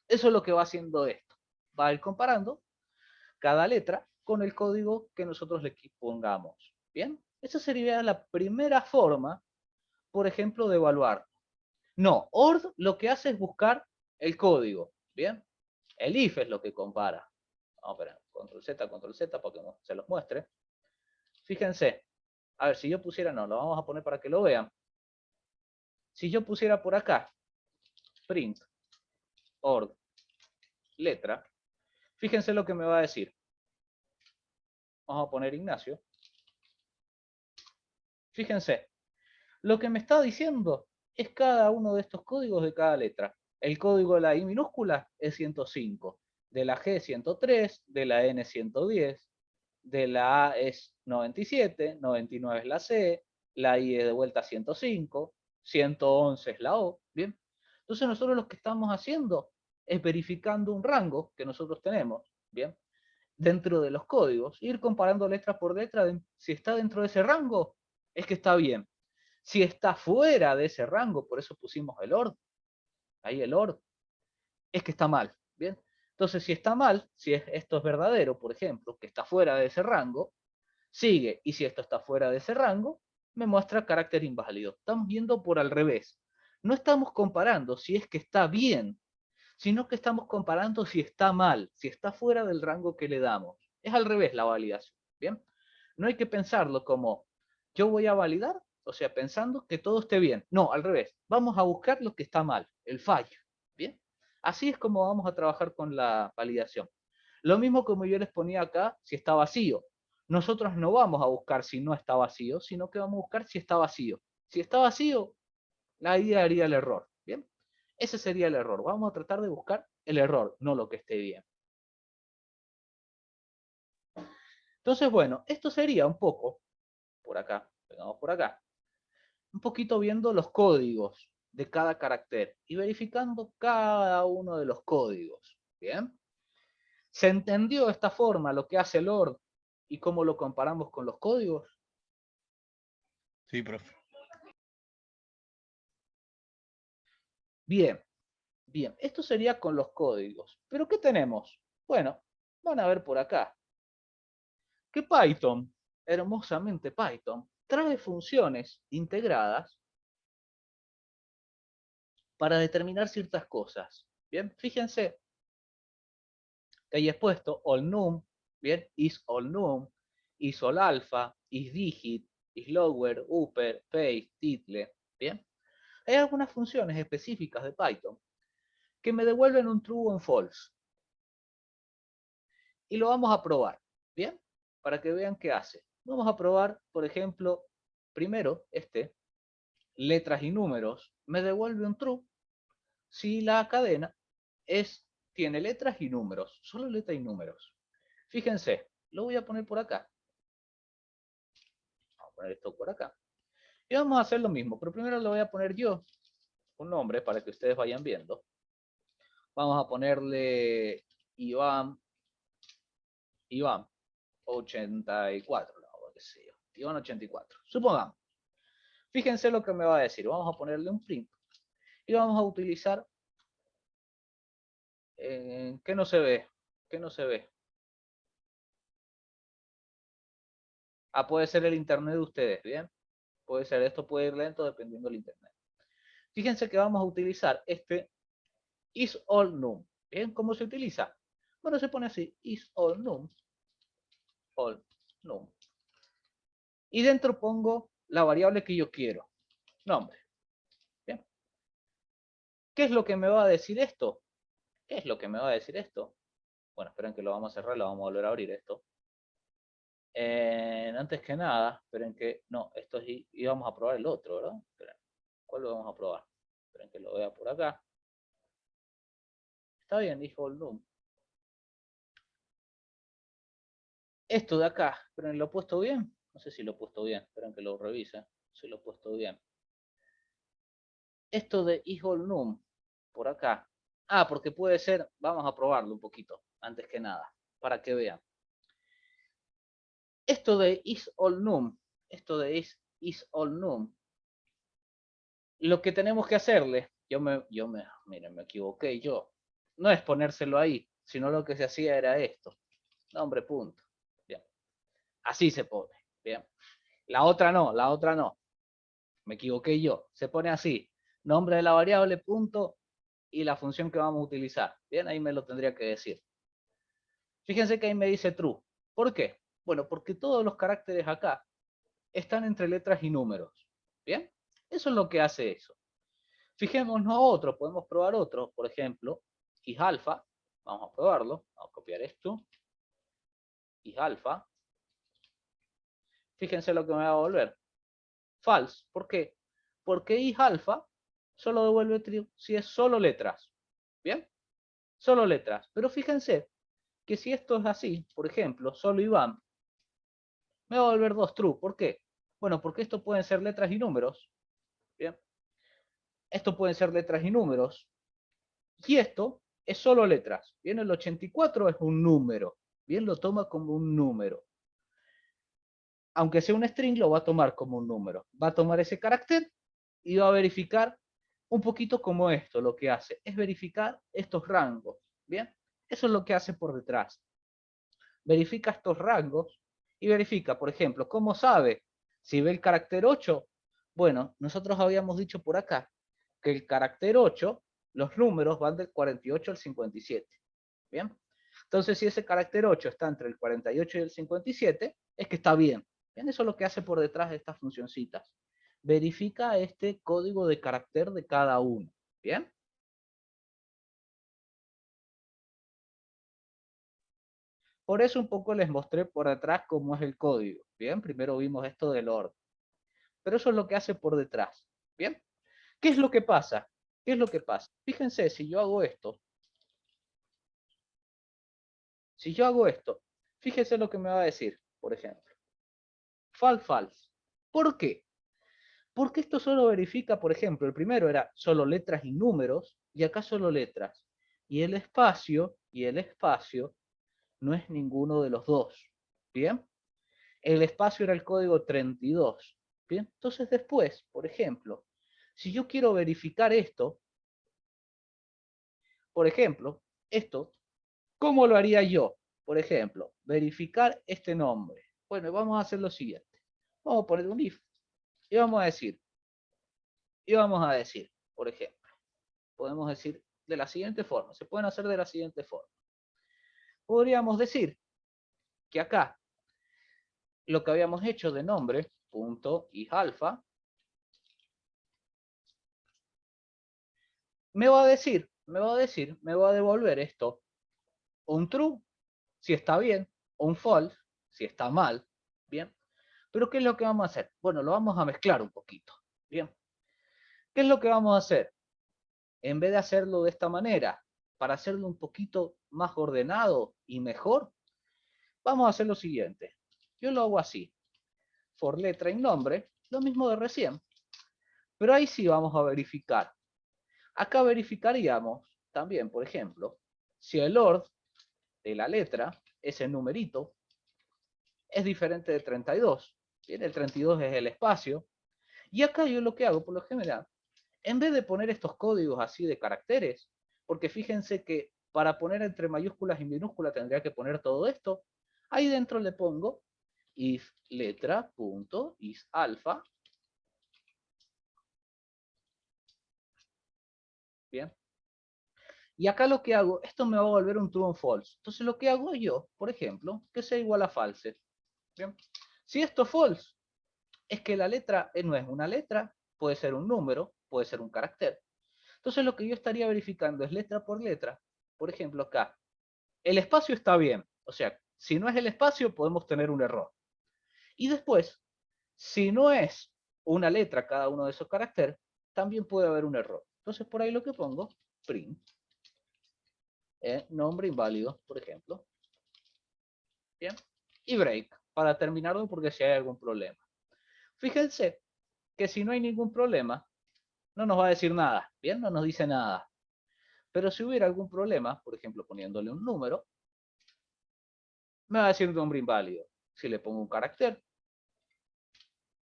Eso es lo que va haciendo esto. Va a ir comparando cada letra con el código que nosotros le pongamos. ¿Bien? Esa sería la primera forma, por ejemplo, de evaluar. No, ORD lo que hace es buscar el código. ¿Bien? El if es lo que compara. Vamos a ver, control Z para que se los muestre. Fíjense, a ver, si yo pusiera, no, lo vamos a poner para que lo vean. Si yo pusiera por acá, print, org, letra, fíjense lo que me va a decir. Vamos a poner Ignacio. Fíjense, lo que me está diciendo es cada uno de estos códigos de cada letra. El código de la I minúscula es 105, de la G 103, de la N 110, de la A es 97, 99 es la C, la I es de vuelta 105, 111 es la O. Bien, entonces nosotros lo que estamos haciendo es verificando un rango que nosotros tenemos. Bien, dentro de los códigos, ir comparando letra por letra, si está dentro de ese rango, es que está bien. Si está fuera de ese rango, por eso pusimos el OR, ahí el OR, es que está mal, ¿bien? Entonces, si está mal, si esto es verdadero, por ejemplo, que está fuera de ese rango, sigue, y si esto está fuera de ese rango, me muestra carácter inválido. Estamos yendo por al revés. No estamos comparando si es que está bien, sino que estamos comparando si está mal, si está fuera del rango que le damos. Es al revés la validación, ¿bien? No hay que pensarlo como, yo voy a validar, o sea, pensando que todo esté bien. No, al revés. Vamos a buscar lo que está mal, el fallo, ¿bien? Así es como vamos a trabajar con la validación. Lo mismo como yo les ponía acá, si está vacío. Nosotros no vamos a buscar si no está vacío, sino que vamos a buscar si está vacío. Si está vacío, la idea haría el error, ¿bien? Ese sería el error. Vamos a tratar de buscar el error, no lo que esté bien. Entonces, bueno, esto sería un poco, por acá, pegamos por acá, un poquito viendo los códigos de cada carácter y verificando cada uno de los códigos, ¿bien? ¿Se entendió de esta forma lo que hace el OR y cómo lo comparamos con los códigos? Sí, profe. Bien, bien, esto sería con los códigos. ¿Pero qué tenemos? Bueno, van a ver por acá que Python, hermosamente Python, trae funciones integradas para determinar ciertas cosas. Bien, fíjense que ahí es puesto all num, bien, is all num, is all alpha, is digit, is lower, upper, face, title, bien. Hay algunas funciones específicas de Python que me devuelven un true o un false. Y lo vamos a probar, bien, para que vean qué hace. Vamos a probar, por ejemplo, primero letras y números, me devuelve un true si la cadena tiene letras y números, solo letras y números. Fíjense, lo voy a poner por acá. Vamos a poner esto por acá. Y vamos a hacer lo mismo, pero primero le voy a poner yo un nombre para que ustedes vayan viendo. Vamos a ponerle Iván 84, no, qué sé yo, Iván 84. Supongamos. Fíjense lo que me va a decir. Vamos a ponerle un print y vamos a utilizar ¿qué no se ve? ¿Qué no se ve? Ah, puede ser el internet de ustedes, ¿bien? Puede ser, esto puede ir lento dependiendo del internet. Fíjense que vamos a utilizar este is all num. ¿Bien? ¿Cómo se utiliza? Bueno, se pone así, is all num, all num. Y dentro pongo la variable que yo quiero, nombre. ¿Bien? ¿Qué es lo que me va a decir esto? ¿Qué es lo que me va a decir esto? Bueno, esperen que lo vamos a cerrar, lo vamos a volver a abrir esto. Antes que nada, esperen que, no, esto es, íbamos a probar el otro, ¿verdad? Esperen, ¿cuál lo vamos a probar? Esperen que lo vea por acá. Está bien, dijo el num. Esto de acá, esperen, ¿lo he puesto bien? No sé si lo he puesto bien, esperen que lo revise, si lo he puesto bien. Esto de hijo num, por acá. Ah, porque puede ser, vamos a probarlo un poquito, antes que nada, para que vean. Esto de is all num, esto de is all num, lo que tenemos que hacerle, miren, me equivoqué yo, no es ponérselo ahí, sino lo que se hacía era esto, nombre punto, bien, así se pone, bien, la otra no, me equivoqué yo, se pone así, nombre de la variable punto y la función que vamos a utilizar, bien, ahí me lo tendría que decir. Fíjense que ahí me dice true, ¿por qué? Bueno, porque todos los caracteres acá están entre letras y números, bien, eso es lo que hace eso. Fijémonos a otro, podemos probar otro, por ejemplo, is alfa, vamos a probarlo, vamos a copiar esto, is alfa, fíjense lo que me va a volver, false, ¿por qué? Porque is alfa solo devuelve true si es solo letras, ¿bien? Solo letras, pero fíjense que si esto es así, por ejemplo, solo Iván, me va a volver dos true, ¿por qué? Bueno, porque esto pueden ser letras y números, ¿bien? Esto pueden ser letras y números, y esto es solo letras, ¿bien? El 84 es un número, Bien, lo toma como un número. Aunque sea un string, lo va a tomar como un número. Va a tomar ese carácter y va a verificar un poquito como esto. Lo que hace es verificar estos rangos. Bien, eso es lo que hace por detrás. Verifica estos rangos y verifica, por ejemplo, ¿cómo sabe si ve el carácter 8? Bueno, nosotros habíamos dicho por acá que el carácter 8, los números van del 48 al 57. Bien, entonces si ese carácter 8 está entre el 48 y el 57, es que está bien. Bien, eso es lo que hace por detrás de estas funcioncitas. Verifica este código de carácter de cada uno. Bien. Por eso un poco les mostré por detrás cómo es el código. Bien, primero vimos esto del orden. Pero eso es lo que hace por detrás. Bien. ¿Qué es lo que pasa? ¿Qué es lo que pasa? Fíjense, si yo hago esto, fíjense lo que me va a decir, por ejemplo. False. ¿Por qué? Porque esto solo verifica, por ejemplo, el primero era solo letras y números, y acá solo letras. Y el espacio no es ninguno de los dos. ¿Bien? El espacio era el código 32. ¿Bien? Entonces después, por ejemplo, si yo quiero verificar esto, por ejemplo, esto, ¿cómo lo haría yo? Por ejemplo, verificar este nombre. Bueno, vamos a hacer lo siguiente. Vamos a poner un if. Y vamos a decir, por ejemplo, podemos decir de la siguiente forma. Se pueden hacer de la siguiente forma. Podríamos decir que acá lo que habíamos hecho de nombre, punto y alfa, me va a devolver esto, un true, si está bien, o un false, si está mal, bien. Pero ¿qué es lo que vamos a hacer? Bueno, lo vamos a mezclar un poquito, bien. ¿Qué es lo que vamos a hacer? En vez de hacerlo de esta manera, para hacerlo un poquito más ordenado y mejor, vamos a hacer lo siguiente. Yo lo hago así, for letra y nombre, lo mismo de recién. Pero ahí sí vamos a verificar. Acá verificaríamos también, por ejemplo, si el ord de la letra, ese numerito, es diferente de 32. Bien, el 32 es el espacio. Y acá yo lo que hago, por lo general, en vez de poner estos códigos así de caracteres, porque fíjense que para poner entre mayúsculas y minúsculas tendría que poner todo esto, ahí dentro le pongo if letra.isAlpha. Bien. Y acá lo que hago, esto me va a volver un true o false. Entonces lo que hago yo, por ejemplo, que sea igual a false. Bien. Si esto es false, es que la letra no es una letra, puede ser un número, puede ser un carácter. Entonces lo que yo estaría verificando es letra por letra. Por ejemplo, acá, el espacio está bien. O sea, si no es el espacio, podemos tener un error. Y después, si no es una letra cada uno de esos caracteres, también puede haber un error. Entonces por ahí lo que pongo, print, nombre inválido, por ejemplo. Bien. Y break, para terminarlo porque si hay algún problema. Fíjense que si no hay ningún problema, no nos va a decir nada. Bien, no nos dice nada. Pero si hubiera algún problema, por ejemplo, poniéndole un número, me va a decir nombre inválido. Si le pongo un carácter,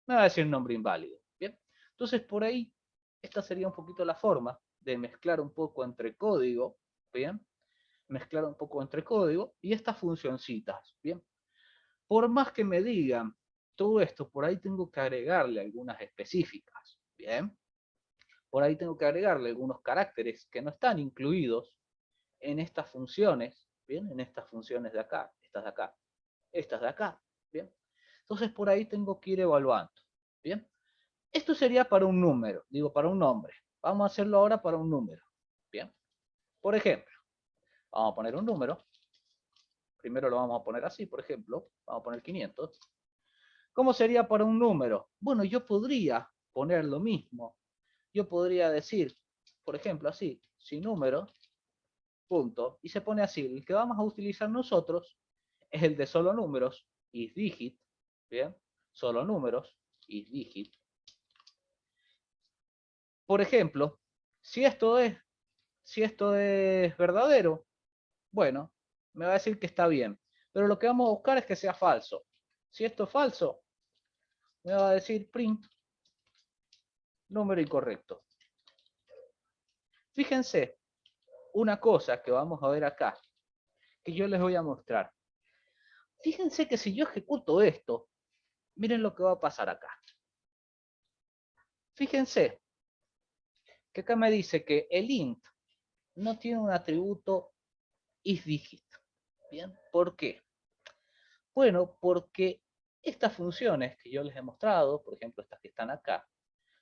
me va a decir nombre inválido. Bien. Entonces, por ahí, esta sería un poquito la forma de mezclar un poco entre código, bien, mezclar un poco entre código y estas funcioncitas, bien. Por más que me digan todo esto, por ahí tengo que agregarle algunas específicas, bien. Por ahí tengo que agregarle algunos caracteres que no están incluidos en estas funciones, bien, en estas funciones de acá, estas de acá, bien. Entonces por ahí tengo que ir evaluando, bien. Esto sería para un número, digo para un nombre. Vamos a hacerlo ahora para un número, bien. Por ejemplo, vamos a poner un número. Primero lo vamos a poner así, por ejemplo, vamos a poner 500. ¿Cómo sería para un número? Bueno, yo podría poner lo mismo. Yo podría decir, por ejemplo, así, sin número, punto, y se pone así. El que vamos a utilizar nosotros es el de solo números, isDigit, ¿bien? Solo números, isDigit. Por ejemplo, si esto es verdadero, bueno, me va a decir que está bien. Pero lo que vamos a buscar es que sea falso. Si esto es falso, me va a decir print número incorrecto. Fíjense, una cosa que vamos a ver acá, que yo les voy a mostrar. Fíjense que si yo ejecuto esto, miren lo que va a pasar acá. Fíjense que acá me dice que el int no tiene un atributo isDigit. ¿Bien? ¿Por qué? Bueno, porque estas funciones que yo les he mostrado, por ejemplo estas que están acá,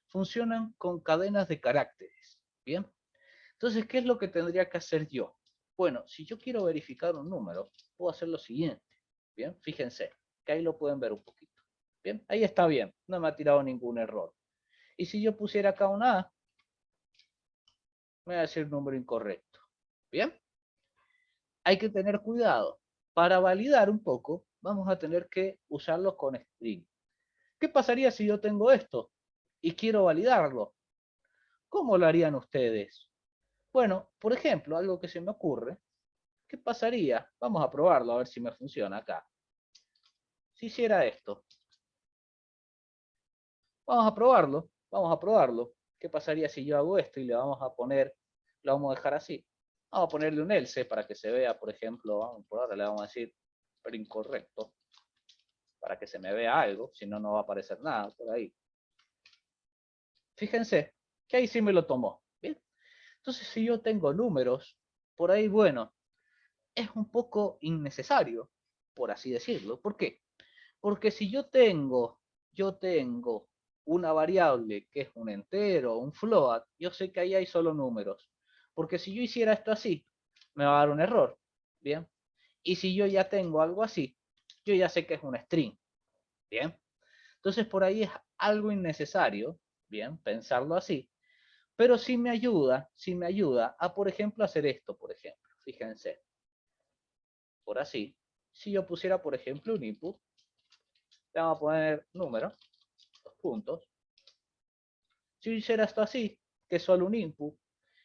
funcionan con cadenas de caracteres. ¿Bien? Entonces, ¿qué es lo que tendría que hacer yo? Bueno, si yo quiero verificar un número, puedo hacer lo siguiente. Bien, fíjense, que ahí lo pueden ver un poquito. Bien, ahí está bien, no me ha tirado ningún error. Y si yo pusiera acá una A, me va a decir número incorrecto. Bien, hay que tener cuidado. Para validar un poco, vamos a tener que usarlo con string. ¿Qué pasaría si yo tengo esto y quiero validarlo? ¿Cómo lo harían ustedes? Bueno, por ejemplo, algo que se me ocurre, ¿qué pasaría? Vamos a probarlo a ver si me funciona acá. Si hiciera esto. Vamos a probarlo, vamos a probarlo. ¿Qué pasaría si yo hago esto y le vamos a poner, lo vamos a dejar así? Vamos a ponerle un else para que se vea, por ejemplo, por ahora le vamos a decir, pero incorrecto, para que se me vea algo, si no, no va a aparecer nada por ahí. Fíjense que ahí sí me lo tomó. ¿Bien? Entonces, si yo tengo números, por ahí, bueno, es un poco innecesario, por así decirlo. ¿Por qué? Porque si yo tengo una variable que es un entero, un float, yo sé que ahí hay solo números. Porque si yo hiciera esto así, me va a dar un error. ¿Bien? Y si yo ya tengo algo así, yo ya sé que es un string. ¿Bien? Entonces por ahí es algo innecesario, ¿bien? Pensarlo así. Pero sí me ayuda a, por ejemplo, hacer esto, por ejemplo. Fíjense. Por así. Si yo pusiera, por ejemplo, un input, le vamos a poner número, dos puntos. Si yo hiciera esto así, que es solo un input,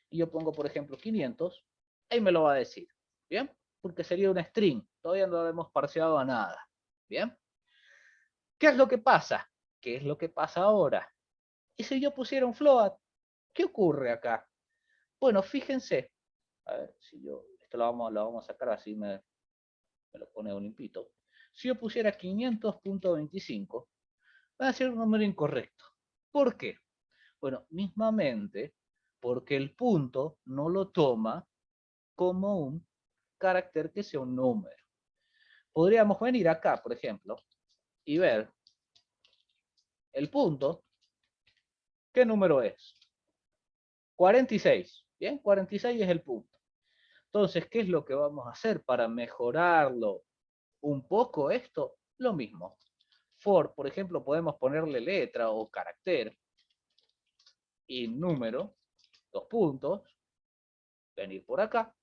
y yo pongo, por ejemplo, 500, ahí me lo va a decir. ¿Bien? Porque sería un string. Todavía no lo hemos parseado a nada. ¿Bien? ¿Qué es lo que pasa? ¿Qué es lo que pasa ahora? Y si yo pusiera un float, ¿qué ocurre acá? Bueno, fíjense. A ver, si yo, esto lo vamos a sacar así, me lo pone un impito. Si yo pusiera 500.25, va a ser un número incorrecto. ¿Por qué? Bueno, mismamente, porque el punto no lo toma como un carácter que sea un número. Podríamos venir acá, por ejemplo, y ver el punto. ¿Qué número es? 46. Bien, 46 es el punto. Entonces, ¿qué es lo que vamos a hacer para mejorarlo un poco esto? Lo mismo. For, por ejemplo, podemos ponerle letra o carácter y número, dos puntos, venir por acá,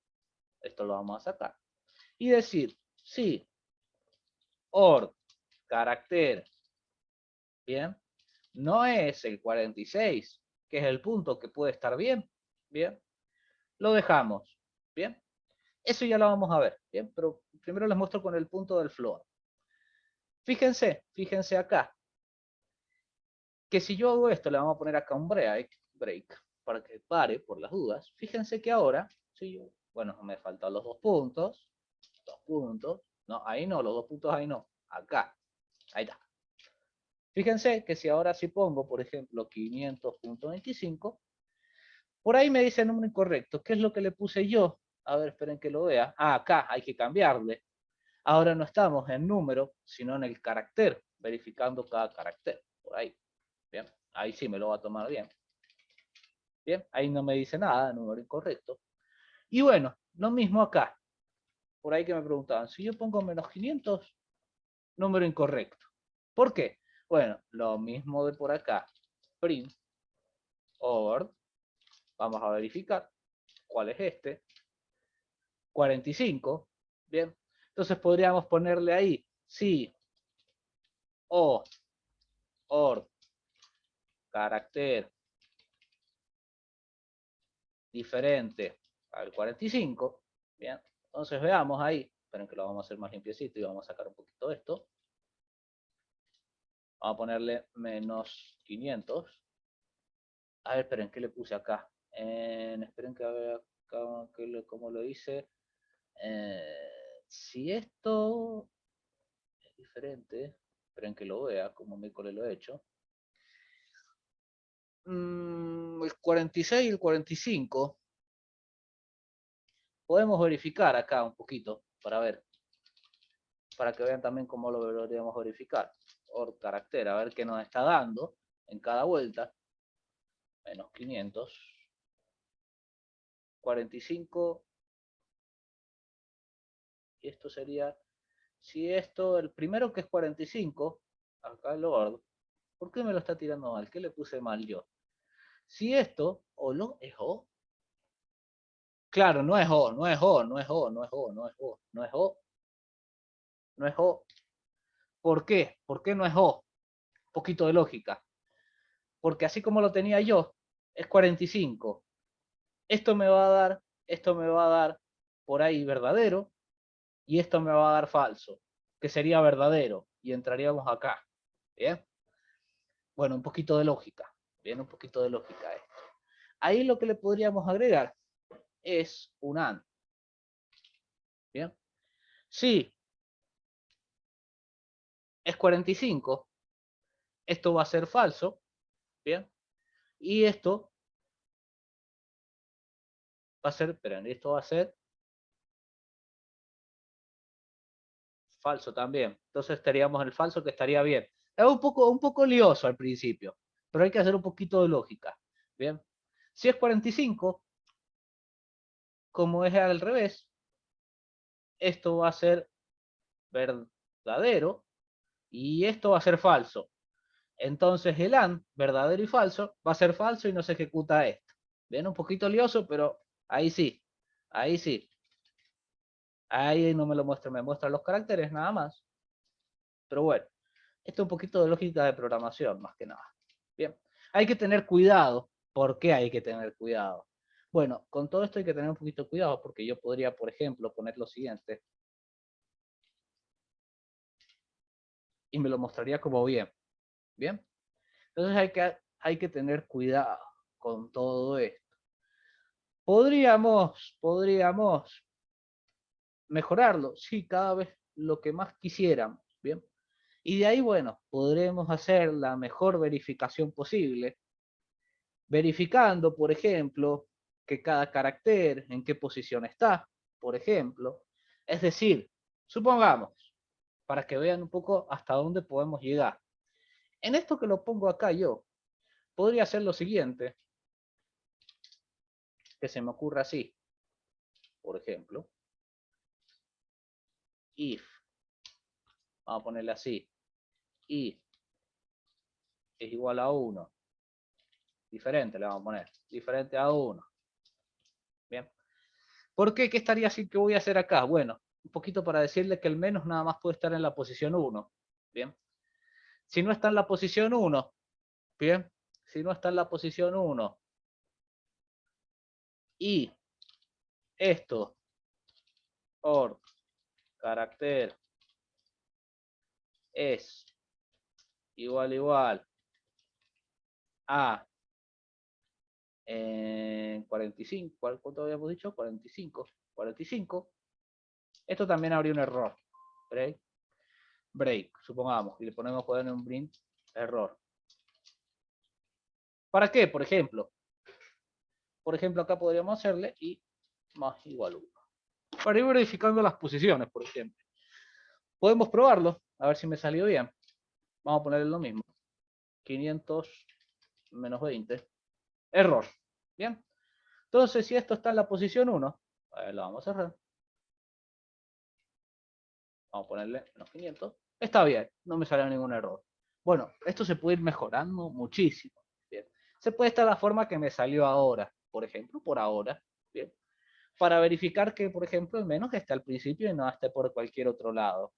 esto lo vamos a sacar, y decir, sí, or, carácter, bien, no es el 46, que es el punto que puede estar bien, bien, lo dejamos, bien, eso ya lo vamos a ver, bien, pero primero les muestro con el punto del floor. Fíjense acá, que si yo hago esto, le vamos a poner acá un break, para que pare por las dudas. Fíjense que ahora, si yo, bueno, me faltan los dos puntos, no, ahí no, los dos puntos ahí no, acá, ahí está. Fíjense que si ahora sí pongo, por ejemplo, 500.25, por ahí me dice el número incorrecto. ¿Qué es lo que le puse yo? A ver, esperen que lo vea. Ah, acá hay que cambiarle. Ahora no estamos en número, sino en el carácter, verificando cada carácter. Por ahí. Bien, ahí sí me lo va a tomar bien. Bien, ahí no me dice nada, número incorrecto. Y bueno, lo mismo acá. Por ahí que me preguntaban, si yo pongo menos 500, número incorrecto. ¿Por qué? Bueno, lo mismo de por acá. Print over. Vamos a verificar cuál es este. 45. Bien. Entonces podríamos ponerle ahí, sí, o, or, carácter diferente al 45. Bien. Entonces veamos ahí. Esperen que lo vamos a hacer más limpiecito y vamos a sacar un poquito de esto. Vamos a ponerle menos 500. A ver, esperen, ¿qué le puse acá? Esperen que a ver acá cómo lo hice. Si esto es diferente, esperen que lo vea, como miércoles lo he hecho. El 46 y el 45. Podemos verificar acá un poquito para ver. Para que vean también cómo lo deberíamos verificar. Por carácter, a ver qué nos está dando en cada vuelta. Menos 500. 45. Y esto sería, si esto, el primero que es 45, acá el OR, ¿por qué me lo está tirando mal? ¿Qué le puse mal yo? Si esto, o lo es O. Claro, no es O, no es O, no es O, no es O, no es O, no es O, no es O. ¿Por qué? ¿Por qué no es O? Un poquito de lógica. Porque así como lo tenía yo, es 45. Esto me va a dar por ahí verdadero, y esto me va a dar falso, que sería verdadero, y entraríamos acá. ¿Bien? Bueno, un poquito de lógica. Bien, un poquito de lógica a esto. Ahí lo que le podríamos agregar es un AND. Bien. Si es 45, esto va a ser falso. Bien. Y esto va a ser, esperen, esto va a ser falso también. Entonces estaríamos en el falso, que estaría bien. Es un poco lioso al principio, pero hay que hacer un poquito de lógica. Bien. Si es 45, como es al revés, esto va a ser verdadero y esto va a ser falso. Entonces el AND, verdadero y falso, va a ser falso y no se ejecuta esto. Bien, un poquito lioso, pero ahí sí. Ahí sí. Ahí no me lo muestra, me muestra los caracteres nada más. Pero bueno, esto es un poquito de lógica de programación, más que nada. Bien, hay que tener cuidado. ¿Por qué hay que tener cuidado? Bueno, con todo esto hay que tener un poquito de cuidado, porque yo podría, por ejemplo, poner lo siguiente. Y me lo mostraría como bien. Bien. Entonces hay que tener cuidado con todo esto. Podríamos mejorarlo, sí, cada vez lo que más quisiéramos, ¿bien? Y de ahí, bueno, podremos hacer la mejor verificación posible, verificando, por ejemplo, que cada carácter, en qué posición está, por ejemplo. Es decir, supongamos, para que vean un poco hasta dónde podemos llegar. En esto que lo pongo acá yo, podría hacer lo siguiente, que se me ocurra así, por ejemplo, if, vamos a ponerle así, if es igual a 1, diferente le vamos a poner, diferente a 1. Bien. ¿Por qué? ¿Qué estaría así que voy a hacer acá? Bueno, un poquito para decirle que el menos nada más puede estar en la posición 1. Bien. Si no está en la posición 1, bien, si no está en la posición 1 y esto, or, carácter, es igual a 45, ¿cuánto habíamos dicho? 45. Esto también habría un error. Break, supongamos, y le ponemos poder en un print error. ¿Para qué? Por ejemplo, acá podríamos hacerle y más igual 1. Para ir verificando las posiciones, por ejemplo. Podemos probarlo, a ver si me salió bien. Vamos a ponerle lo mismo. 500 menos 20. Error. Bien. Entonces, si esto está en la posición 1, lo vamos a cerrar. Vamos a ponerle menos 500. Está bien, no me salió ningún error. Bueno, esto se puede ir mejorando muchísimo. Bien. Se puede estar la forma que me salió ahora, por ejemplo, por ahora. Bien. Para verificar que, por ejemplo, el menos esté al principio y no esté por cualquier otro lado.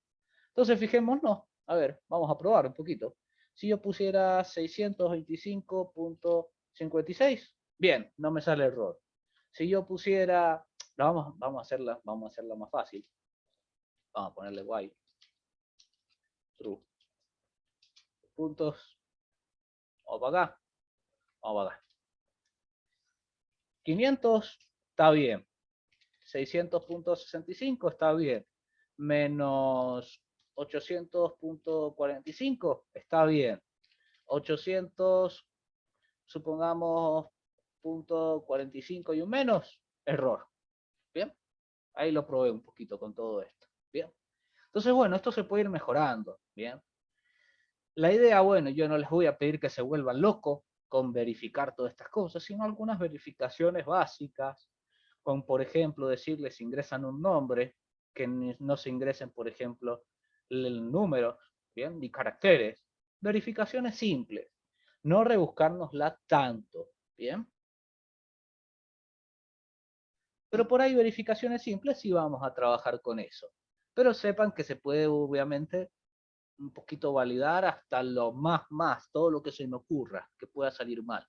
Entonces, fijémonos. A ver, vamos a probar un poquito. Si yo pusiera 625.56, bien, no me sale error. Si yo pusiera, vamos a hacerla más fácil. Vamos a ponerle while true. Puntos. Vamos para acá. Vamos para acá. 500 está bien. 600.65 está bien. Menos 800.45 está bien. 800, supongamos, .45 y un menos, error. Bien. Ahí lo probé un poquito con todo esto. Bien. Entonces, bueno, esto se puede ir mejorando. Bien. La idea, bueno, yo no les voy a pedir que se vuelvan locos con verificar todas estas cosas, sino algunas verificaciones básicas, con, por ejemplo, decirles ingresan un nombre, que no se ingresen, por ejemplo, el número, ¿bien? Ni caracteres. Verificaciones simples, no rebuscárnosla tanto, ¿bien? Pero por ahí verificaciones simples sí vamos a trabajar con eso. Pero sepan que se puede, obviamente, un poquito validar hasta lo más, todo lo que se me ocurra, que pueda salir mal.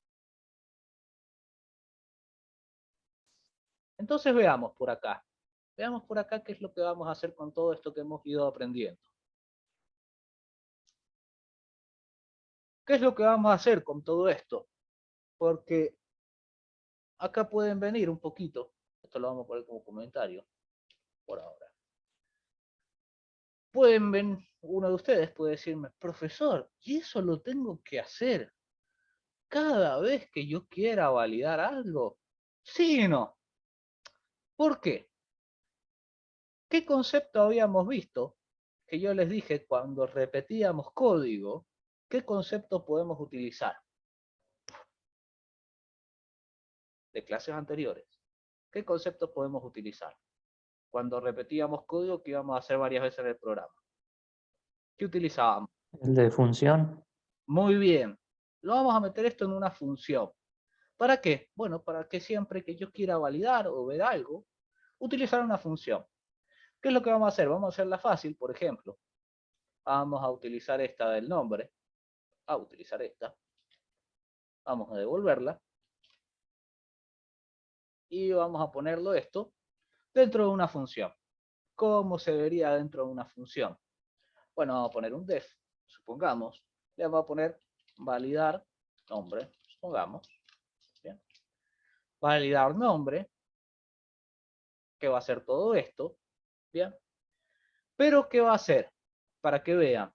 Entonces veamos por acá. Veamos por acá qué es lo que vamos a hacer con todo esto que hemos ido aprendiendo. ¿Qué es lo que vamos a hacer con todo esto? Porque acá pueden venir un poquito. Esto lo vamos a poner como comentario por ahora. Pueden ver, uno de ustedes puede decirme, profesor, ¿y eso lo tengo que hacer cada vez que yo quiera validar algo? ¿Sí y no? ¿Por qué? ¿Qué concepto habíamos visto? Que yo les dije cuando repetíamos código, ¿qué concepto podemos utilizar? De clases anteriores. ¿Qué conceptos podemos utilizar? Cuando repetíamos código que íbamos a hacer varias veces en el programa. ¿Qué utilizábamos? El de función. Muy bien. Lo vamos a meter esto en una función. ¿Para qué? Bueno, para que siempre que yo quiera validar o ver algo, utilizar una función. ¿Qué es lo que vamos a hacer? Vamos a hacerla fácil, por ejemplo. Vamos a utilizar esta del nombre. A utilizar esta. Vamos a devolverla. Y vamos a ponerlo esto dentro de una función. ¿Cómo se vería dentro de una función? Bueno, vamos a poner un def, supongamos. Le vamos a poner validar nombre, supongamos. Bien. Validar nombre, que va a hacer todo esto. Bien. Pero, ¿qué va a hacer? Para que vean.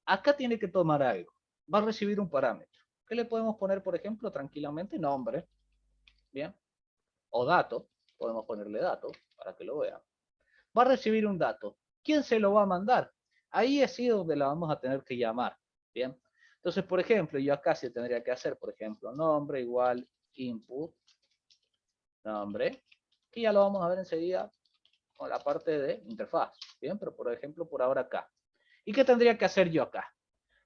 Acá tiene que tomar algo. Va a recibir un parámetro. ¿Qué le podemos poner, por ejemplo, tranquilamente? Nombre. Bien. O dato. Podemos ponerle dato para que lo vean. Va a recibir un dato. ¿Quién se lo va a mandar? Ahí es donde la vamos a tener que llamar. Bien. Entonces, por ejemplo, yo acá sí tendría que hacer, por ejemplo, nombre igual input nombre, que ya lo vamos a ver enseguida con la parte de interfaz. Bien, pero por ejemplo, por ahora acá. ¿Y qué tendría que hacer yo acá?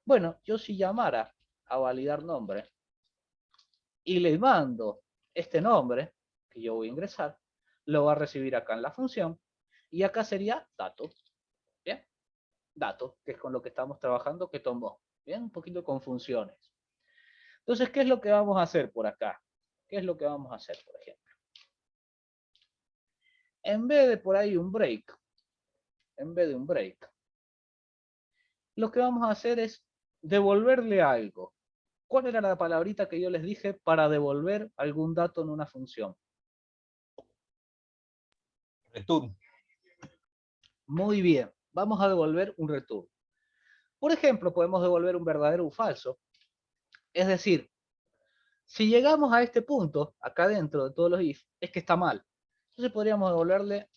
Bueno, yo si llamara a validar nombre y le mando este nombre que yo voy a ingresar, lo va a recibir acá en la función y acá sería dato. Bien, dato, que es con lo que estamos trabajando, que tomó. Bien, un poquito con funciones. Entonces, ¿qué es lo que vamos a hacer por acá? ¿Qué es lo que vamos a hacer, por ejemplo? En vez de por ahí un break, lo que vamos a hacer es devolverle algo. ¿Cuál era la palabrita que yo les dije para devolver algún dato en una función? Return. Muy bien, vamos a devolver un return. Por ejemplo, podemos devolver un verdadero o un falso. Es decir, si llegamos a este punto, acá dentro de todos los if, es que está mal. Entonces podríamos devolverle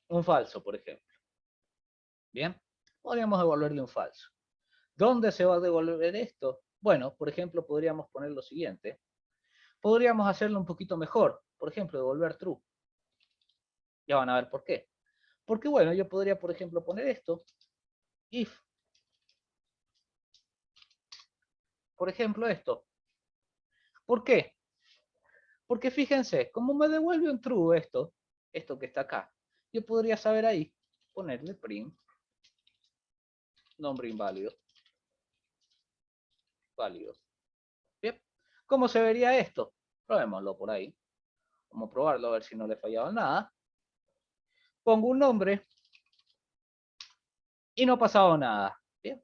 un falso, por ejemplo. Bien, podríamos devolverle un falso. ¿Dónde se va a devolver esto? Bueno, por ejemplo, podríamos poner lo siguiente. Podríamos hacerlo un poquito mejor. Por ejemplo, devolver true. Ya van a ver por qué. Porque, bueno, yo podría, por ejemplo, poner esto. If. Por ejemplo, esto. ¿Por qué? Porque fíjense, como me devuelve un true esto que está acá, yo podría saber ahí, ponerle print, nombre inválido, válido. Bien, ¿cómo se vería esto? Probémoslo por ahí. Vamos a probarlo a ver si no le fallaba nada. Pongo un nombre y no ha pasado nada. ¿Bien?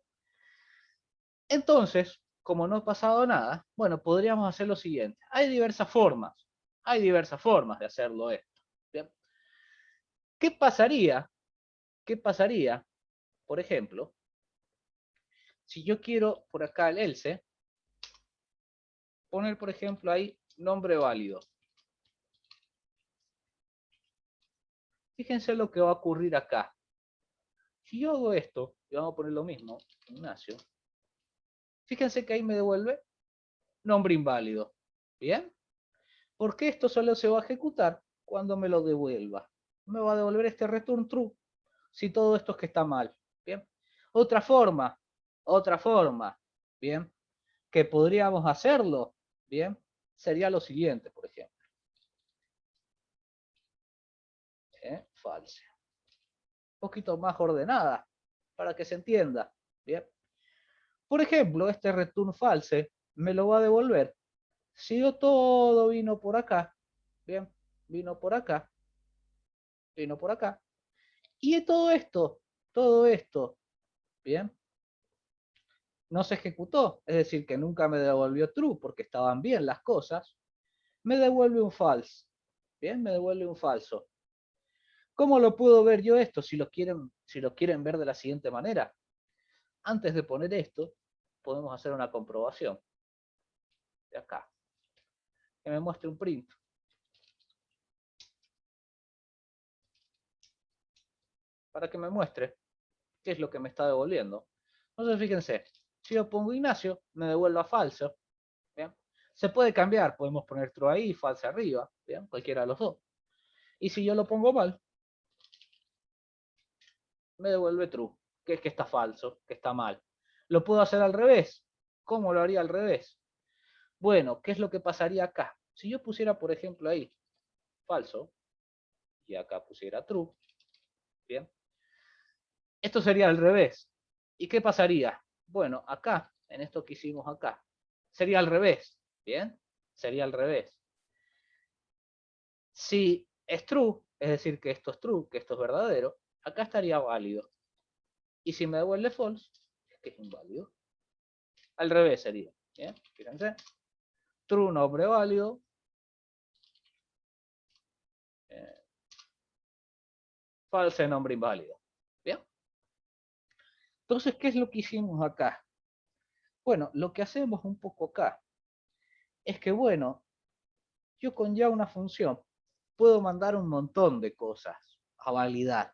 Entonces, como no ha pasado nada, bueno, podríamos hacer lo siguiente. Hay diversas formas de hacerlo esto. ¿Bien? ¿Qué pasaría? ¿Qué pasaría, por ejemplo, si yo quiero por acá el else, poner, por ejemplo, ahí nombre válido? Fíjense lo que va a ocurrir acá. Si yo hago esto, y vamos a poner lo mismo, Ignacio, fíjense que ahí me devuelve nombre inválido. ¿Bien? Porque esto solo se va a ejecutar cuando me lo devuelva. Me va a devolver este return true si todo esto es que está mal. ¿Bien? Otra forma, ¿bien? Que podríamos hacerlo, ¿bien? Sería lo siguiente, por ejemplo. False. Un poquito más ordenada, para que se entienda. ¿Bien? Por ejemplo, este return false me lo va a devolver si yo todo vino por acá, ¿bien? Vino por acá, vino por acá. Y todo esto, ¿bien? No se ejecutó, es decir, que nunca me devolvió true porque estaban bien las cosas, me devuelve un false, ¿bien? Me devuelve un falso. ¿Cómo lo puedo ver yo esto si lo quieren ver de la siguiente manera? Antes de poner esto, podemos hacer una comprobación. De acá. Que me muestre un print. Para que me muestre qué es lo que me está devolviendo. Entonces, fíjense, si yo pongo Ignacio, me devuelva falso. ¿Bien? Se puede cambiar, podemos poner true ahí y falso arriba. ¿Bien? Cualquiera de los dos. Y si yo lo pongo mal, me devuelve true, que es que está falso, que está mal. Lo puedo hacer al revés. ¿Cómo lo haría al revés? Bueno, ¿qué es lo que pasaría acá? Si yo pusiera, por ejemplo, ahí falso, y acá pusiera true, ¿bien? Esto sería al revés. ¿Y qué pasaría? Bueno, acá, en esto que hicimos acá, sería al revés, ¿bien? Sería al revés. Si es true, es decir, que esto es true, que esto es verdadero, acá estaría válido. Y si me devuelve false, es que es inválido. Al revés sería, ¿bien? Fíjense. True, nombre válido. False, nombre inválido. ¿Bien? Entonces, ¿qué es lo que hicimos acá? Bueno, lo que hacemos un poco acá es que, bueno, yo con ya una función puedo mandar un montón de cosas a validar.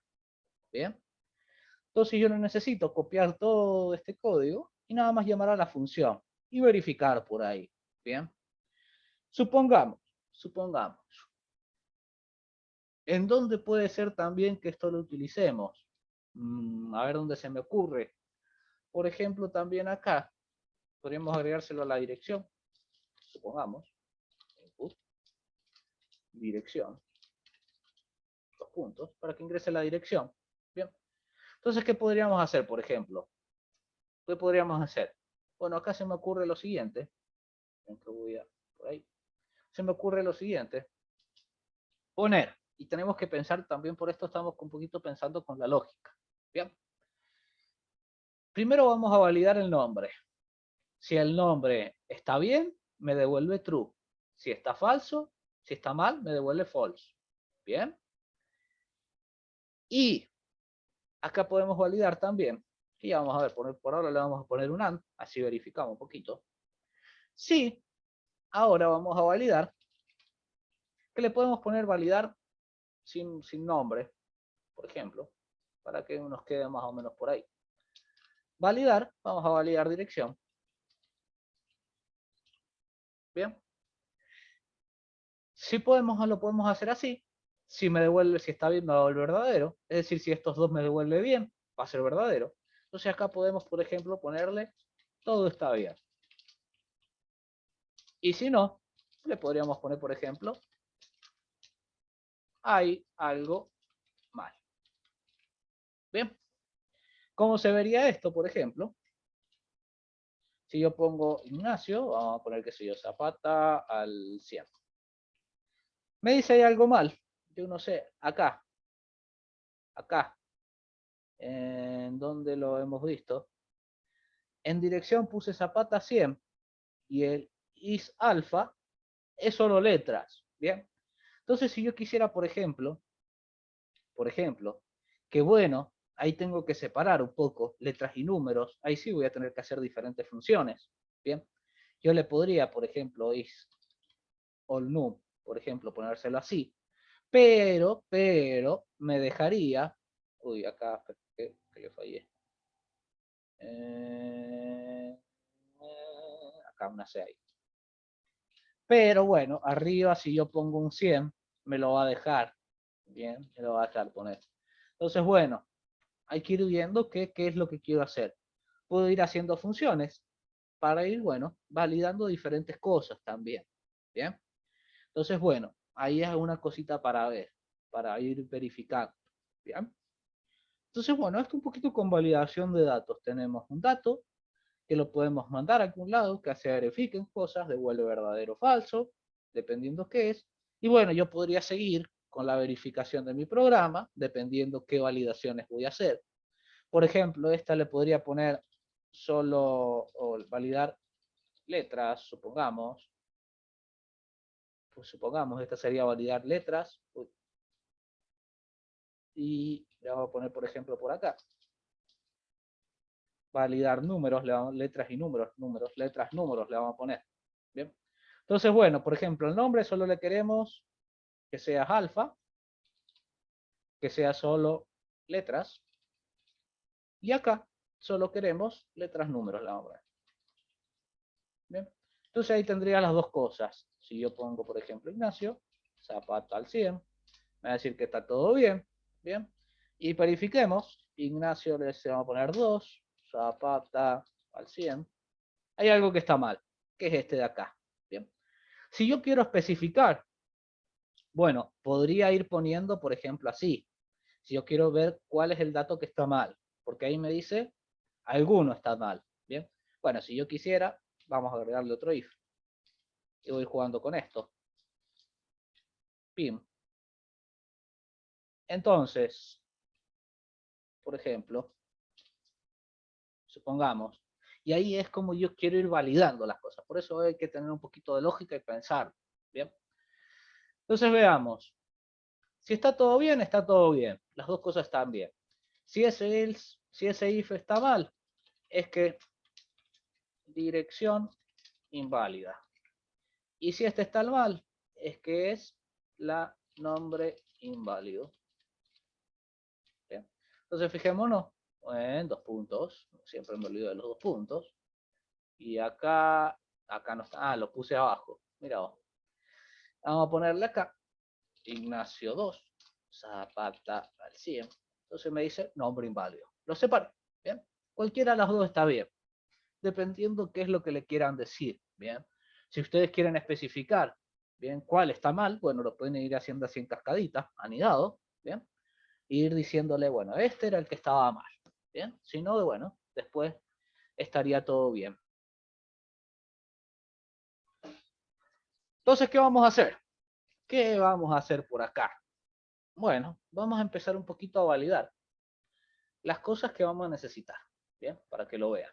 ¿Bien? Entonces yo no necesito copiar todo este código y nada más llamar a la función y verificar por ahí. ¿Bien? Supongamos. ¿En dónde puede ser también que esto lo utilicemos? A ver dónde se me ocurre. Por ejemplo, también acá podríamos agregárselo a la dirección. Supongamos. Input, dirección. Dos puntos para que ingrese la dirección. Bien. Entonces, ¿qué podríamos hacer, por ejemplo? ¿Qué podríamos hacer? Bueno, acá se me ocurre lo siguiente. Por ahí. Se me ocurre lo siguiente. Poner. Y tenemos que pensar también, por esto estamos un poquito pensando con la lógica. Bien. Primero vamos a validar el nombre. Si el nombre está bien, me devuelve true. Si está falso, si está mal, me devuelve false. Bien. Y acá podemos validar también, que ya vamos a ver, por ahora le vamos a poner un AND, así verificamos un poquito. Sí, ahora vamos a validar, que le podemos poner validar sin nombre, por ejemplo, para que nos quede más o menos por ahí. Validar, vamos a validar dirección. Bien. Si podemos, lo podemos hacer así. Si me devuelve, si está bien, me va a devolver verdadero. Es decir, si estos dos me devuelve bien, va a ser verdadero. Entonces acá podemos, por ejemplo, ponerle todo está bien. Y si no, le podríamos poner, por ejemplo, hay algo mal. Bien. ¿Cómo se vería esto, por ejemplo? Si yo pongo Ignacio, vamos a poner que soy yo, Zapata al 100. Me dice hay algo mal. Yo no sé, acá. ¿En dónde lo hemos visto? En dirección puse Zapata 100 y el is alfa es solo letras, ¿bien? Entonces, si yo quisiera, por ejemplo, que bueno, ahí tengo que separar un poco letras y números, ahí sí voy a tener que hacer diferentes funciones, ¿bien? Yo le podría, por ejemplo, is all num, por ejemplo, ponérselo así, pero me dejaría, uy, acá, que le fallé, acá una C ahí. Pero bueno, arriba si yo pongo un 100, me lo va a dejar. Bien, me lo va a dejar poner. Entonces, bueno, hay que ir viendo qué es lo que quiero hacer. Puedo ir haciendo funciones para ir, bueno, validando diferentes cosas también. Bien. Entonces, bueno, ahí es una cosita para ver, para ir verificando. Bien. Entonces, bueno, esto un poquito con validación de datos. Tenemos un dato que lo podemos mandar a algún lado, que se verifiquen cosas, devuelve verdadero o falso, dependiendo qué es. Y bueno, yo podría seguir con la verificación de mi programa, dependiendo qué validaciones voy a hacer. Por ejemplo, esta le podría poner solo, o validar letras, supongamos. Pues supongamos, esta sería validar letras. Y le vamos a poner, por ejemplo, por acá. Validar números, letras y números, letras, números, le vamos a poner. Bien. Entonces, bueno, por ejemplo, el nombre solo le queremos que sea alfa, que sea solo letras, y acá solo queremos letras, números, la vamos a poner. Bien. Entonces ahí tendría las dos cosas. Si yo pongo, por ejemplo, Ignacio, Zapata al 100, me va a decir que está todo bien, bien. Y verifiquemos, Ignacio le vamos a poner 2, Zapata al 100. Hay algo que está mal, que es este de acá. Bien. Si yo quiero especificar, bueno, podría ir poniendo, por ejemplo, así. Si yo quiero ver cuál es el dato que está mal, porque ahí me dice, alguno está mal. Bien. Bueno, si yo quisiera, vamos a agregarle otro if. Y voy jugando con esto. Pim. Entonces, por ejemplo, supongamos, y ahí es como yo quiero ir validando las cosas. Por eso hay que tener un poquito de lógica y pensar. Bien. Entonces veamos. Si está todo bien, está todo bien. Las dos cosas están bien. Si ese if está mal, es que dirección inválida. Y si este está mal, es que es la nombre inválido. Bien. Entonces fijémonos en 2 puntos. Siempre me olvido de los 2 puntos. Y acá no está. Ah, lo puse abajo. Mira. Vamos a ponerle acá. Ignacio 2. Zapata al 100. Entonces me dice nombre inválido. Lo separo. Bien. Cualquiera de las dos está bien. Dependiendo qué es lo que le quieran decir. Bien. Si ustedes quieren especificar bien cuál está mal, bueno, lo pueden ir haciendo así en cascaditas, anidado. Bien. E ir diciéndole, bueno, este era el que estaba mal. Bien. Si no, bueno, después estaría todo bien. Entonces, ¿qué vamos a hacer? ¿Qué vamos a hacer por acá? Bueno, vamos a empezar un poquito a validar las cosas que vamos a necesitar, ¿bien? Para que lo vean.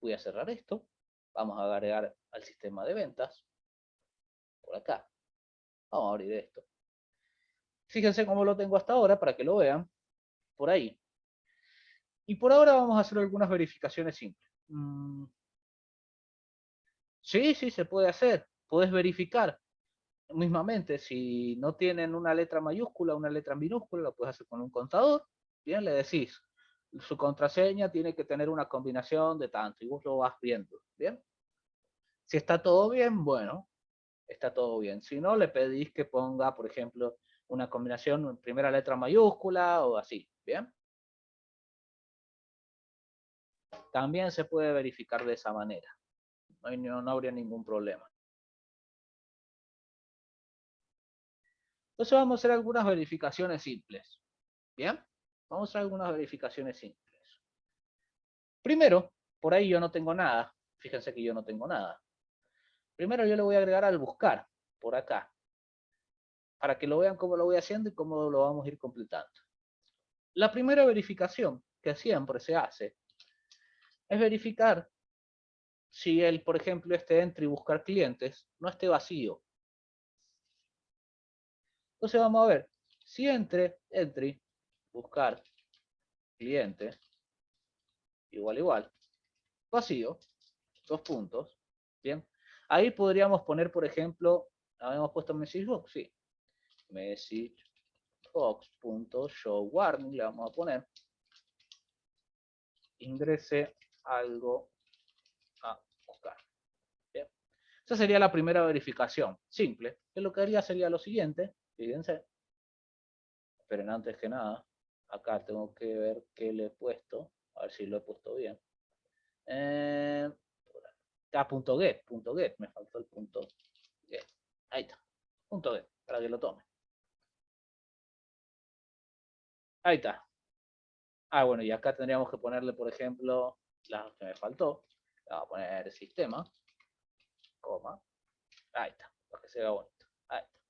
Voy a cerrar esto. Vamos a agregar al sistema de ventas. Por acá. Vamos a abrir esto. Fíjense cómo lo tengo hasta ahora para que lo vean. Por ahí. Y por ahora vamos a hacer algunas verificaciones simples. Sí, se puede hacer. Puedes verificar. Mismamente, si no tienen una letra mayúscula, una letra minúscula, lo puedes hacer con un contador. Bien, le decís, su contraseña tiene que tener una combinación de tanto y vos lo vas viendo. Bien. Si está todo bien, bueno, está todo bien. Si no, le pedís que ponga, por ejemplo, una combinación en primera letra mayúscula o así. Bien. También se puede verificar de esa manera. No habría ningún problema. Entonces vamos a hacer algunas verificaciones simples. Bien. Vamos a hacer algunas verificaciones simples. Primero, por ahí yo no tengo nada. Fíjense que yo no tengo nada. Primero yo le voy a agregar al buscar, por acá, para que lo vean cómo lo voy haciendo y cómo lo vamos a ir completando. La primera verificación que siempre se hace es verificar si por ejemplo, este entry buscar clientes no esté vacío. Entonces vamos a ver, si entry buscar cliente, igual, vacío, 2 puntos, bien. Ahí podríamos poner, por ejemplo, habíamos puesto message box, sí, message box.showWarning, le vamos a poner, ingrese algo a buscar. Bien. Esa sería la primera verificación, simple, que lo que haría sería lo siguiente, fíjense, pero antes que nada, acá tengo que ver qué le he puesto, a ver si lo he puesto bien. Get, me faltó el punto get. Ahí está, punto get, para que lo tome. Ahí está. Ah, bueno, y acá tendríamos que ponerle, por ejemplo, la que me faltó. Le vamos a poner sistema, coma. Ahí está, para que se vea bonito. Ahí está.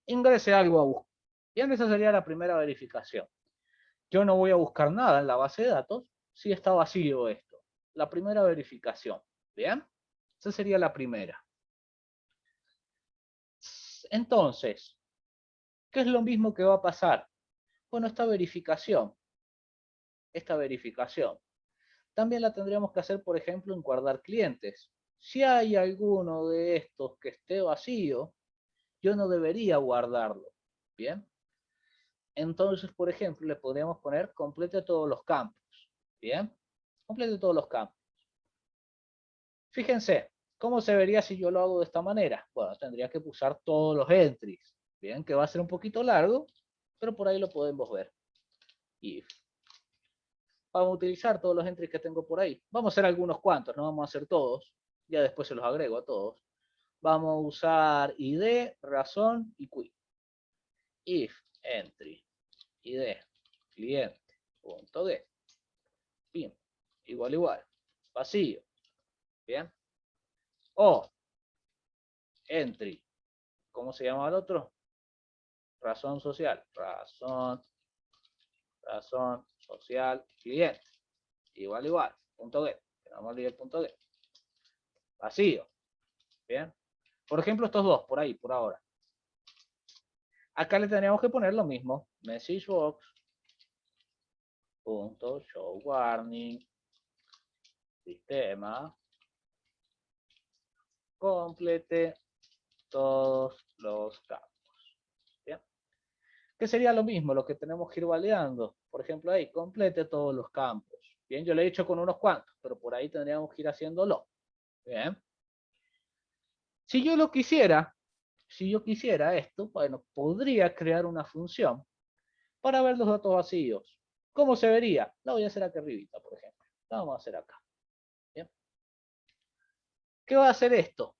Ingrese algo a buscar. Bien, esa sería la primera verificación. Yo no voy a buscar nada en la base de datos si está vacío esto. La primera verificación. Bien, esa sería la primera. Entonces, ¿qué es lo mismo que va a pasar? Bueno, esta verificación, también la tendríamos que hacer, por ejemplo, en guardar clientes. Si hay alguno de estos que esté vacío, yo no debería guardarlo. Bien. Entonces, por ejemplo, le podríamos poner complete todos los campos. Bien. Complete todos los campos. Fíjense, ¿cómo se vería si yo lo hago de esta manera? Bueno, tendría que usar todos los entries. Bien, que va a ser un poquito largo, pero por ahí lo podemos ver. If. Vamos a utilizar todos los entries que tengo por ahí. Vamos a hacer algunos cuantos, no vamos a hacer todos. Ya después se los agrego a todos. Vamos a usar id, razón y quick. If entry id cliente.get. Pim. Igual. Vacío. Bien. O entry. ¿Cómo se llama el otro? Razón social. Razón social cliente. Igual. Punto get. No me olvide el punto get. Vacío. Bien. Por ejemplo, estos dos, por ahí, por ahora. Acá le tendríamos que poner lo mismo. Message box. Punto show warning. Sistema. Complete todos los campos. Bien. ¿Qué sería lo mismo? Lo que tenemos que ir validando. Por ejemplo, ahí, complete todos los campos. Bien, yo lo he hecho con unos cuantos, pero por ahí tendríamos que ir haciéndolo. Bien. Si yo quisiera esto, bueno, podría crear una función para ver los datos vacíos. ¿Cómo se vería? La voy a hacer aquí arribita, por ejemplo. La vamos a hacer acá. Bien. ¿Qué va a hacer esto?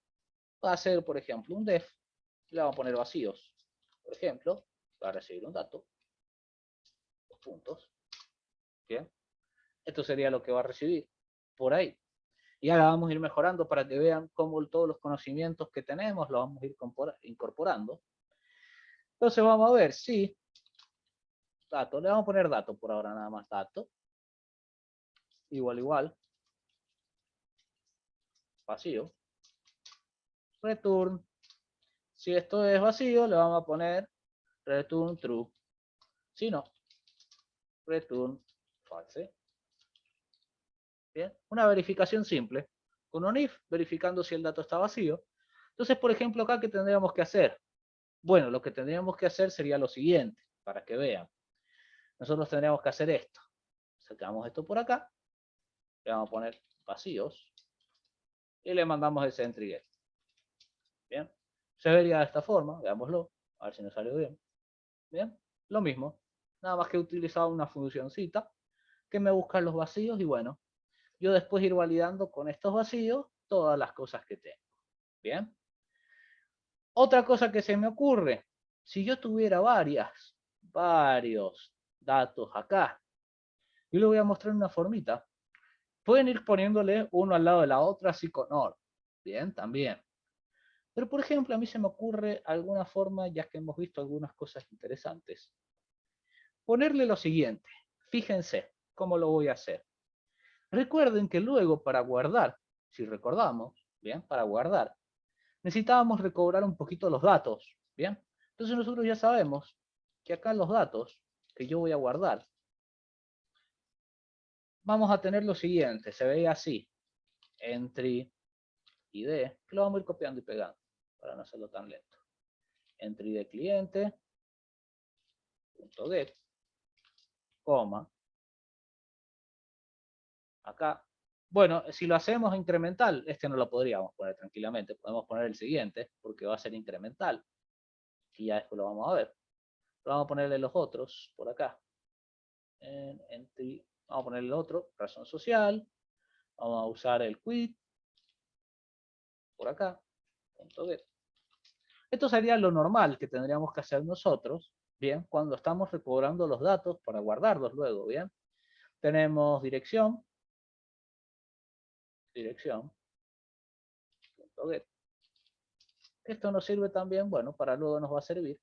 Va a hacer, por ejemplo, un def. Le vamos a poner vacíos. Por ejemplo, va a recibir un dato. 2 puntos. Bien. Esto sería lo que va a recibir por ahí. Y ahora vamos a ir mejorando para que vean cómo todos los conocimientos que tenemos los vamos a ir incorporando. Entonces vamos a ver si dato, le vamos a poner dato por ahora nada más, dato. Igual. Vacío. Return. Si esto es vacío, le vamos a poner return true. Si no, return false. Bien, una verificación simple. Con un if, verificando si el dato está vacío. Entonces, por ejemplo, acá, ¿qué tendríamos que hacer? Bueno, lo que tendríamos que hacer sería lo siguiente, para que vean. Nosotros tendríamos que hacer esto. Sacamos esto por acá. Le vamos a poner vacíos. Y le mandamos ese entry get. Bien. Se vería de esta forma. Veámoslo. A ver si nos salió bien. Bien. Lo mismo. Nada más que he utilizado una funcioncita que me busca los vacíos y bueno, yo después ir validando con estos vacíos todas las cosas que tengo. Bien. Otra cosa que se me ocurre, si yo tuviera varios datos acá, yo le voy a mostrar una formita. Pueden ir poniéndole uno al lado de la otra, así con orden. Bien, también. Pero, por ejemplo, a mí se me ocurre alguna forma, ya que hemos visto algunas cosas interesantes. ponerle lo siguiente. Fíjense cómo lo voy a hacer. Recuerden que luego para guardar, si recordamos, bien, para guardar, necesitábamos recobrar un poquito los datos, bien. Entonces nosotros ya sabemos que acá los datos que yo voy a guardar, vamos a tener lo siguiente, se ve así, entry ID, que lo vamos a ir copiando y pegando para no hacerlo tan lento. Entry de cliente, punto get, coma, acá. Bueno, si lo hacemos incremental, este no lo podríamos poner tranquilamente, podemos poner el siguiente, porque va a ser incremental, y ya después lo vamos a ver. Pero vamos a ponerle los otros por acá. Entry, vamos a ponerle el otro, razón social, vamos a usar el quit, por acá, punto get. Esto sería lo normal que tendríamos que hacer nosotros, bien, cuando estamos recobrando los datos para guardarlos luego, bien. Tenemos dirección, punto get. Esto nos sirve también, bueno, para luego nos va a servir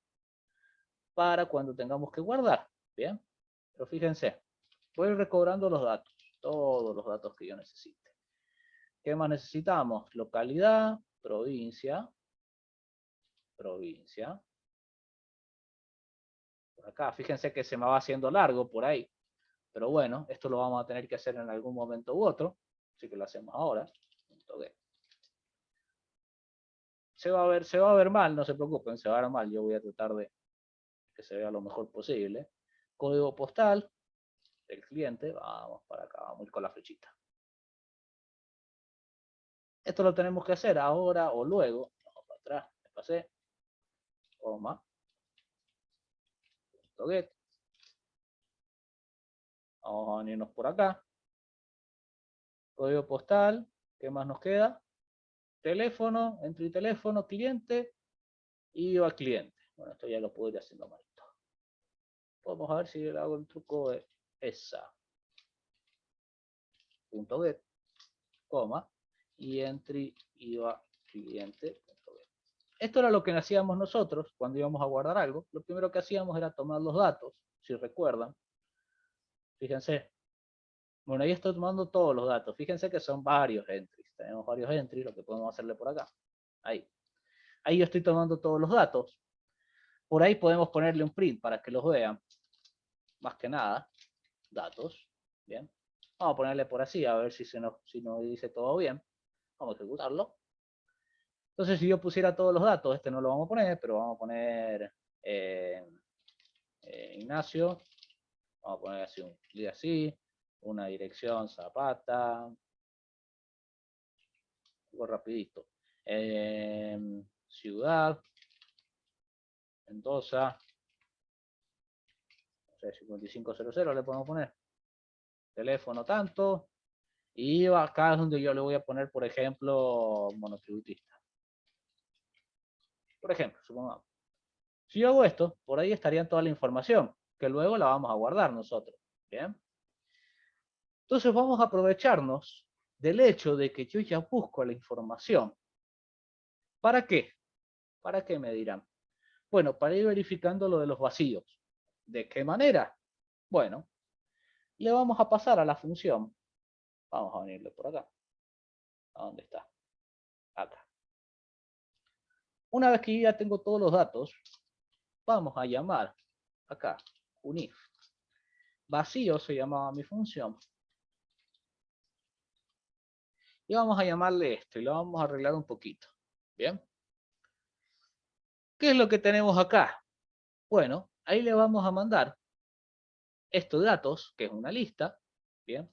para cuando tengamos que guardar, bien. Pero fíjense, voy recobrando los datos, todos los datos que yo necesite. ¿Qué más necesitamos? Localidad, provincia, por acá. Fíjense que se me va haciendo largo por ahí. Pero bueno, esto lo vamos a tener que hacer en algún momento u otro. Así que lo hacemos ahora. Se va a ver mal, no se preocupen, se va a ver mal. Yo voy a tratar de que se vea lo mejor posible. Código postal del cliente. Vamos para acá, vamos a ir con la flechita. Esto lo tenemos que hacer ahora o luego. Vamos para atrás, me pasé. Coma. Get. Vamos a venirnos por acá. Código postal. ¿Qué más nos queda? Teléfono, entry teléfono, cliente y IVA cliente. Bueno, esto ya lo puedo ir haciendo malito. Vamos a ver si le hago el truco de esa. Punto get, coma, y entry IVA cliente. Esto era lo que hacíamos nosotros cuando íbamos a guardar algo. Lo primero que hacíamos era tomar los datos, si recuerdan. Fíjense. Bueno, ahí estoy tomando todos los datos. Fíjense que son varios entries. Tenemos varios entries, lo que podemos hacerle por acá. Ahí. Ahí yo estoy tomando todos los datos. Por ahí podemos ponerle un print para que los vean. Más que nada, datos. Bien. Vamos a ponerle por así, a ver si nos dice todo bien. Vamos a ejecutarlo. Entonces, si yo pusiera todos los datos, este no lo vamos a poner, pero vamos a poner Ignacio. Vamos a poner así, una dirección Zapata. Algo rapidito. Ciudad. Mendoza. 5500 le podemos poner. Teléfono tanto. Y acá es donde yo le voy a poner, por ejemplo, monotributista. Por ejemplo, supongamos. Si yo hago esto, por ahí estaría toda la información, que luego la vamos a guardar nosotros. ¿Bien? Entonces vamos a aprovecharnos del hecho de que yo ya busco la información. ¿Para qué? ¿Para qué me dirán? Bueno, para ir verificando lo de los vacíos. ¿De qué manera? Bueno, le vamos a pasar a la función. Vamos a venirle por acá. ¿A dónde está? Acá. Una vez que ya tengo todos los datos, vamos a llamar acá, unif. Vacío se llamaba mi función. Y vamos a llamarle esto y lo vamos a arreglar un poquito. ¿Bien? ¿Qué es lo que tenemos acá? Bueno, ahí le vamos a mandar estos datos, que es una lista. Bien.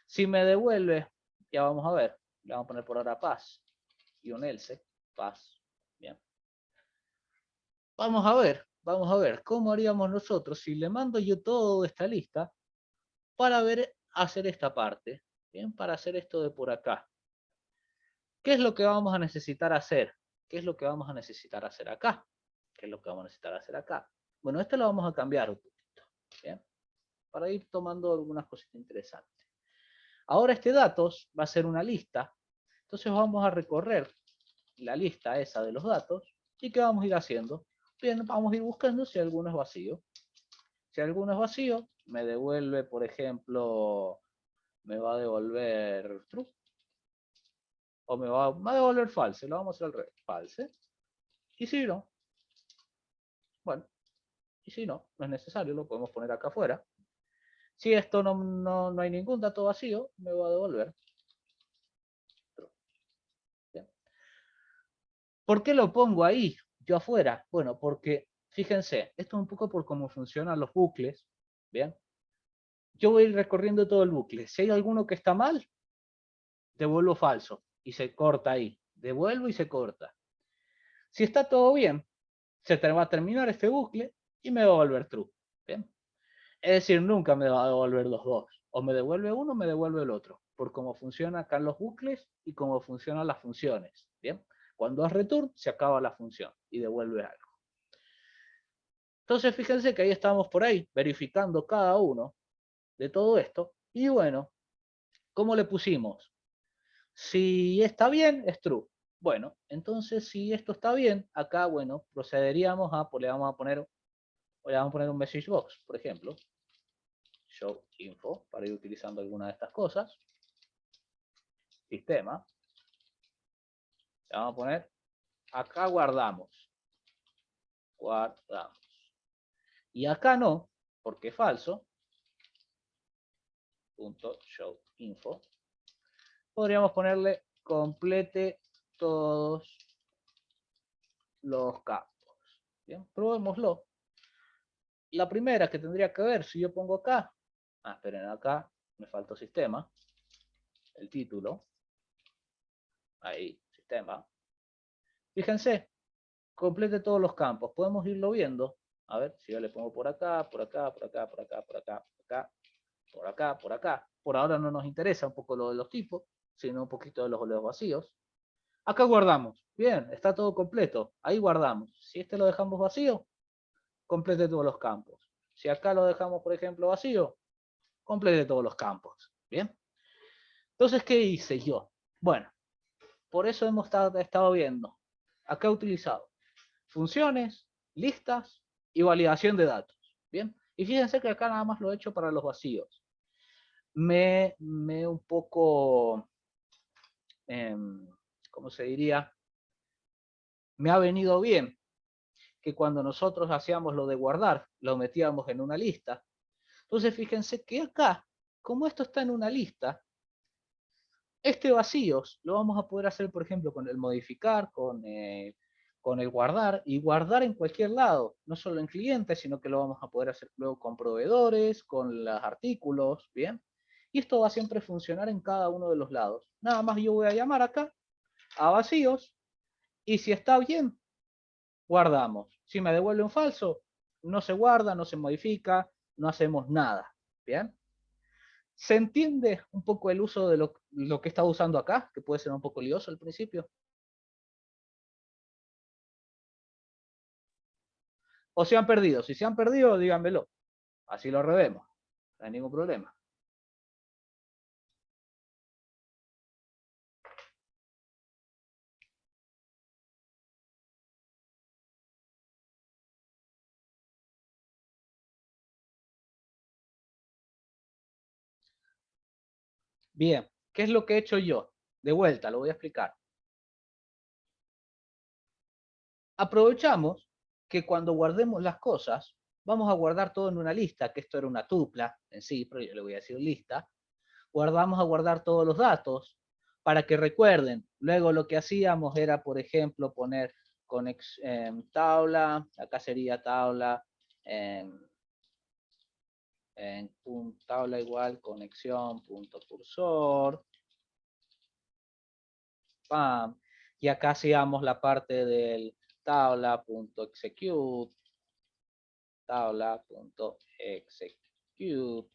Si me devuelve, ya vamos a ver, le vamos a poner por ahora paz y un else, paz. Bien. Vamos a ver cómo haríamos nosotros si le mando yo toda esta lista para hacer esta parte. Bien, para hacer esto de por acá. ¿Qué es lo que vamos a necesitar hacer? ¿Qué es lo que vamos a necesitar hacer acá? ¿Qué es lo que vamos a necesitar hacer acá? Bueno, esto lo vamos a cambiar un poquito. ¿Bien? Para ir tomando algunas cositas interesantes. Ahora este datos va a ser una lista. Entonces vamos a recorrer la lista esa de los datos. ¿Y qué vamos a ir haciendo? Bien, vamos a ir buscando si alguno es vacío. Si alguno es vacío, me devuelve, por ejemplo, me va a devolver true. O me va a devolver false. Lo vamos a hacer al revés. False. Y si no, bueno, y si no, no es necesario, lo podemos poner acá afuera. Si esto no hay ningún dato vacío, me va a devolver true. Bien. ¿Por qué lo pongo ahí, yo afuera? Bueno, porque, fíjense, esto es un poco por cómo funcionan los bucles. Bien. Yo voy a ir recorriendo todo el bucle. Si hay alguno que está mal, devuelvo falso. Y se corta ahí. Devuelvo y se corta. Si está todo bien, se va a terminar este bucle y me va a volver true. ¿Bien? Es decir, nunca me va a devolver los dos. O me devuelve uno o me devuelve el otro. Por cómo funcionan acá los bucles y cómo funcionan las funciones. ¿Bien? Cuando es return, se acaba la función y devuelve algo. Entonces, fíjense que ahí estamos por ahí, verificando cada uno de todo esto. Y bueno, ¿cómo le pusimos? Si está bien, es true. Bueno, entonces si esto está bien, acá, bueno, procederíamos a, pues le vamos a poner un message box, por ejemplo. Show info, para ir utilizando alguna de estas cosas. Sistema. Le vamos a poner, acá guardamos. Guardamos. Y acá no, porque es falso. Punto show info. Podríamos ponerle complete todos los campos. Bien, probémoslo. La primera que tendría que ver, si yo pongo acá, esperen, acá me faltó sistema, el título, ahí, sistema. Fíjense, complete todos los campos, podemos irlo viendo. A ver, si yo le pongo por acá, por acá, por acá, por acá, por acá, por acá, por acá, por acá. Por ahora no nos interesa un poco lo de los tipos, sino un poquito de los vacíos. Acá guardamos. Bien, está todo completo. Ahí guardamos. Si este lo dejamos vacío, complete todos los campos. Si acá lo dejamos, por ejemplo, vacío, complete todos los campos. Bien. Entonces, ¿qué hice yo? Bueno, por eso hemos estado viendo. Acá he utilizado funciones, listas y validación de datos. Bien. Y fíjense que acá nada más lo he hecho para los vacíos. Me un poco, ¿cómo se diría? Me ha venido bien que cuando nosotros hacíamos lo de guardar, lo metíamos en una lista. Entonces, fíjense que acá, como esto está en una lista, este vacíos lo vamos a poder hacer, por ejemplo, con el modificar, con el guardar, y guardar en cualquier lado, no solo en clientes, sino que lo vamos a poder hacer luego con proveedores, con los artículos, ¿bien? Y esto va a siempre funcionar en cada uno de los lados. Nada más yo voy a llamar acá a vacíos, y si está bien, guardamos. Si me devuelve un falso, no se guarda, no se modifica, no hacemos nada, ¿bien? ¿Se entiende un poco el uso de lo que estaba usando acá? Que puede ser un poco lioso al principio. ¿O se han perdido? Si se han perdido, díganmelo. Así lo revemos. No hay ningún problema. Bien, ¿qué es lo que he hecho yo? De vuelta, lo voy a explicar. Aprovechamos que cuando guardemos las cosas, vamos a guardar todo en una lista, que esto era una tupla en sí, pero yo le voy a decir lista. Vamos a guardar todos los datos para que recuerden. Luego lo que hacíamos era, por ejemplo, poner tabla, acá sería tabla, tabla igual conexión punto cursor, pam, y acá hacíamos la parte del tabla.execute, tabla.execute,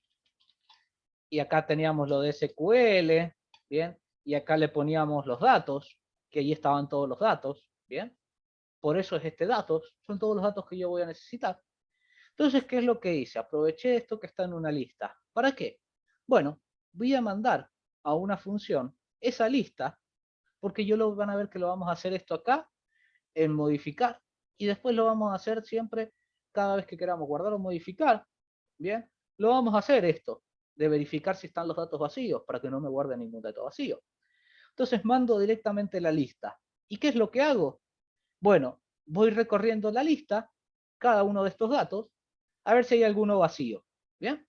y acá teníamos lo de SQL, ¿bien? Y acá le poníamos los datos, que ahí estaban todos los datos, ¿bien? Por eso es este datos, son todos los datos que yo voy a necesitar. Entonces, ¿qué es lo que hice? Aproveché esto que está en una lista. ¿Para qué? Bueno, voy a mandar a una función esa lista, porque van a ver que lo vamos a hacer esto acá, en modificar, y después lo vamos a hacer siempre cada vez que queramos guardar o modificar, Bien, lo vamos a hacer esto, de verificar si están los datos vacíos, para que no me guarde ningún dato vacío. Entonces mando directamente la lista. ¿Y qué es lo que hago? Bueno, voy recorriendo la lista, cada uno de estos datos, a ver si hay alguno vacío. ¿Bien?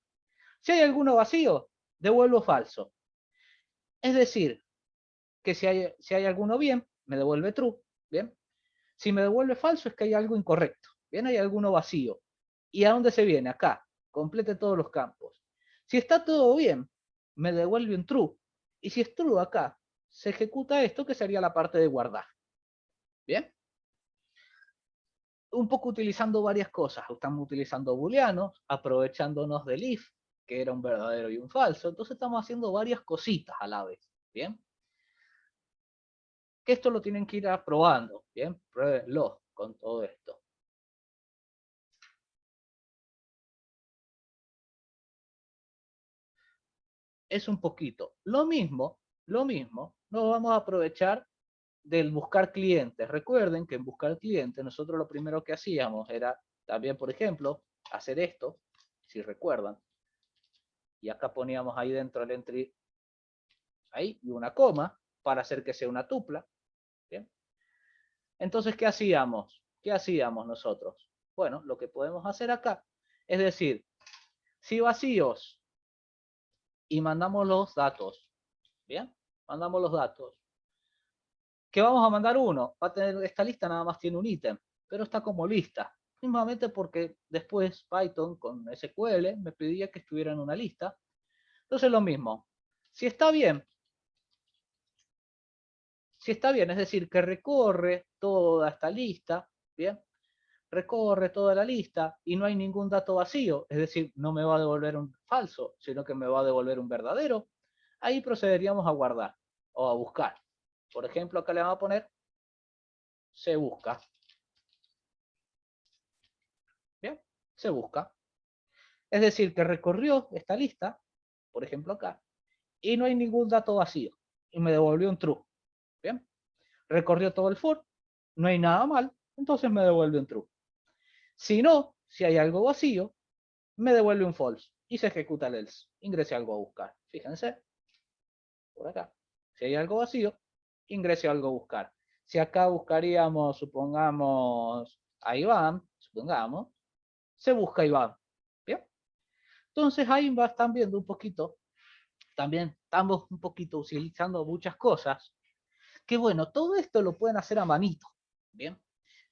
Si hay alguno vacío, devuelvo falso. Es decir, que si hay alguno bien, me devuelve true. ¿Bien? Si me devuelve falso es que hay algo incorrecto. Bien, hay alguno vacío. ¿Y a dónde se viene? Acá. Complete todos los campos. Si está todo bien, me devuelve un true. Y si es true acá, se ejecuta esto que sería la parte de guardar. ¿Bien? Un poco utilizando varias cosas. Estamos utilizando booleanos, aprovechándonos del if, que era un verdadero y un falso. Entonces estamos haciendo varias cositas a la vez. ¿Bien? Que esto lo tienen que ir aprobando. ¿Bien? Pruébenlo con todo esto. Es un poquito. Lo mismo, nos vamos a aprovechar del buscar clientes. Recuerden que en buscar clientes nosotros lo primero que hacíamos era también, por ejemplo, hacer esto, si recuerdan. Y acá poníamos ahí dentro el entry, ahí, y una coma, para hacer que sea una tupla. ¿Bien? Entonces, ¿qué hacíamos? ¿Qué hacíamos nosotros? Bueno, lo que podemos hacer acá es decir, si vacíos y mandamos los datos, ¿bien? Mandamos los datos. ¿Qué vamos a mandar uno? Va a tener, esta lista nada más tiene un ítem, pero está como lista. Mismamente porque después Python con SQL me pedía que estuviera en una lista. Entonces lo mismo. Si está bien, es decir, que recorre toda esta lista, ¿bien? Recorre toda la lista y no hay ningún dato vacío, es decir, no me va a devolver un falso, sino que me va a devolver un verdadero, ahí procederíamos a guardar o a buscar. Por ejemplo, acá le vamos a poner se busca. Bien, se busca. Es decir, que recorrió esta lista, por ejemplo acá, y no hay ningún dato vacío, y me devolvió un true. Bien, recorrió todo el for, no hay nada mal, entonces me devuelve un true. Si no, si hay algo vacío, me devuelve un false y se ejecuta el else. Ingrese algo a buscar. Fíjense, por acá. Si hay algo vacío, ingrese algo a buscar. Si acá buscaríamos, supongamos, a Iván, supongamos, se busca Iván. Bien. Entonces ahí están viendo un poquito, también estamos un poquito utilizando muchas cosas, que bueno, todo esto lo pueden hacer a manito. Bien.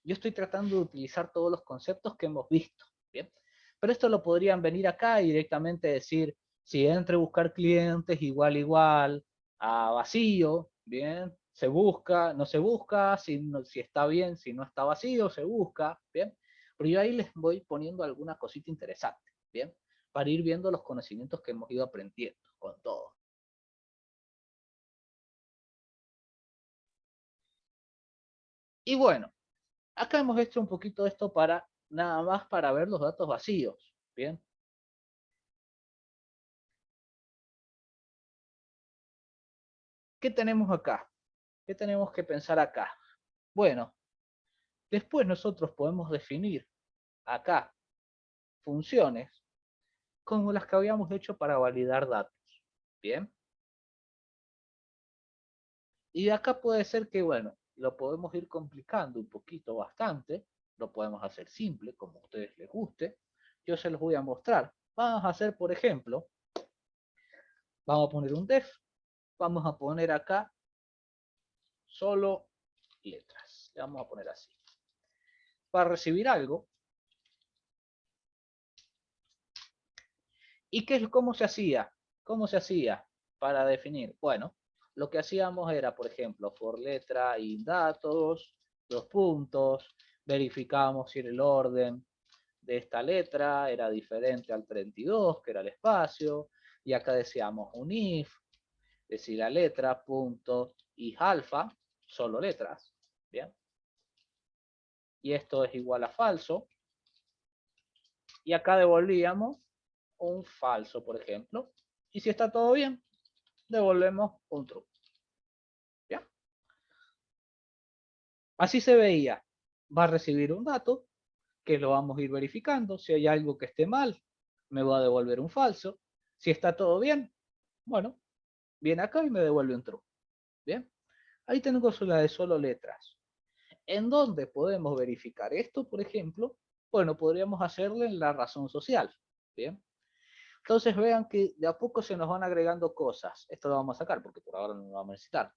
Yo estoy tratando de utilizar todos los conceptos que hemos visto. Bien. Pero esto lo podrían venir acá y directamente decir, si entre buscar clientes igual a vacío, bien, se busca, no se busca, si está bien, si no está vacío, se busca, bien. Pero yo ahí les voy poniendo alguna cosita interesante, bien, para ir viendo los conocimientos que hemos ido aprendiendo con todo. Y bueno, acá hemos hecho un poquito esto para, nada más para ver los datos vacíos, bien. ¿Qué tenemos acá? ¿Qué tenemos que pensar acá? Bueno, después nosotros podemos definir acá funciones como las que habíamos hecho para validar datos. Bien. Y acá puede ser que, bueno, lo podemos ir complicando un poquito bastante. Lo podemos hacer simple, como a ustedes les guste. Yo se los voy a mostrar. Vamos a hacer, por ejemplo, vamos a poner un def. Vamos a poner acá solo letras. Le vamos a poner así. Para recibir algo. ¿Y cómo se hacía? ¿Cómo se hacía para definir? Bueno, lo que hacíamos era, por ejemplo, for letra y datos, dos puntos, verificábamos si el orden de esta letra era diferente al 32, que era el espacio, y acá decíamos un if, decir la letra, punto, y alfa, solo letras, ¿bien? Y esto es igual a falso, y acá devolvíamos un falso, por ejemplo, y si está todo bien, devolvemos un true. ¿Ya? Así se veía. Va a recibir un dato que lo vamos a ir verificando. Si hay algo que esté mal, me va a devolver un falso. Si está todo bien, bueno, viene acá y me devuelve un true. Bien, ahí tengo la de solo letras. ¿En dónde podemos verificar esto, por ejemplo? Bueno, podríamos hacerle en la razón social. Bien, entonces vean que de a poco se nos van agregando cosas. Esto lo vamos a sacar porque por ahora no lo vamos a necesitar.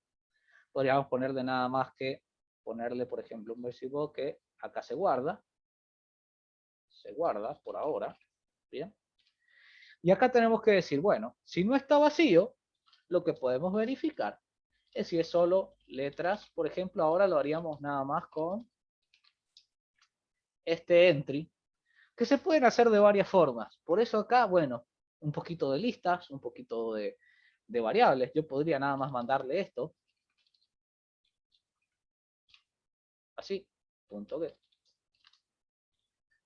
Podríamos ponerle nada más que ponerle, por ejemplo, un versivo que acá se guarda por ahora. Bien, y acá tenemos que decir, bueno, si no está vacío, lo que podemos verificar es si es solo letras. Por ejemplo, ahora lo haríamos nada más con este entry, que se pueden hacer de varias formas. Por eso acá, bueno, un poquito de listas, un poquito de variables. Yo podría nada más mandarle esto, así, punto get.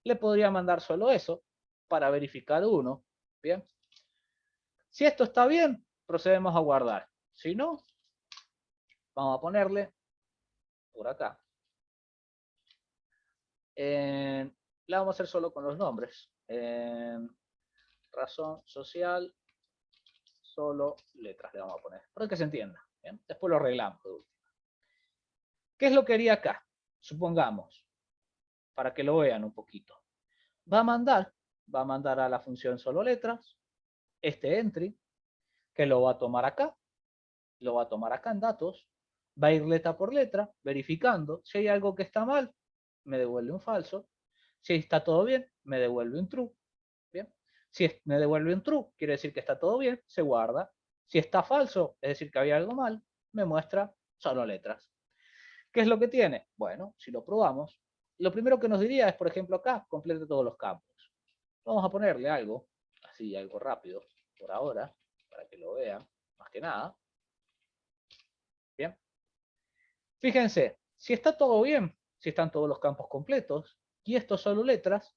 Le podría mandar solo eso para verificar uno. Bien. Si esto está bien, procedemos a guardar. Si no, vamos a ponerle por acá. La vamos a hacer solo con los nombres. Razón social, solo letras le vamos a poner, para que se entienda. ¿Bien? Después lo arreglamos. ¿Qué es lo que haría acá? Supongamos, para que lo vean un poquito. Va a mandar a la función solo letras, este entry, que lo va a tomar acá, lo va a tomar acá en datos, va a ir letra por letra, verificando. Si hay algo que está mal, me devuelve un falso. Si está todo bien, me devuelve un true. Bien. Si me devuelve un true, quiere decir que está todo bien, se guarda. Si está falso, es decir que había algo mal, me muestra solo letras. ¿Qué es lo que tiene? Bueno, si lo probamos, lo primero que nos diría es, por ejemplo, acá, complete todos los campos. Vamos a ponerle algo, así, algo rápido, por ahora, para que lo vean, más que nada. Bien. Fíjense, si está todo bien, si están todos los campos completos, y esto solo letras,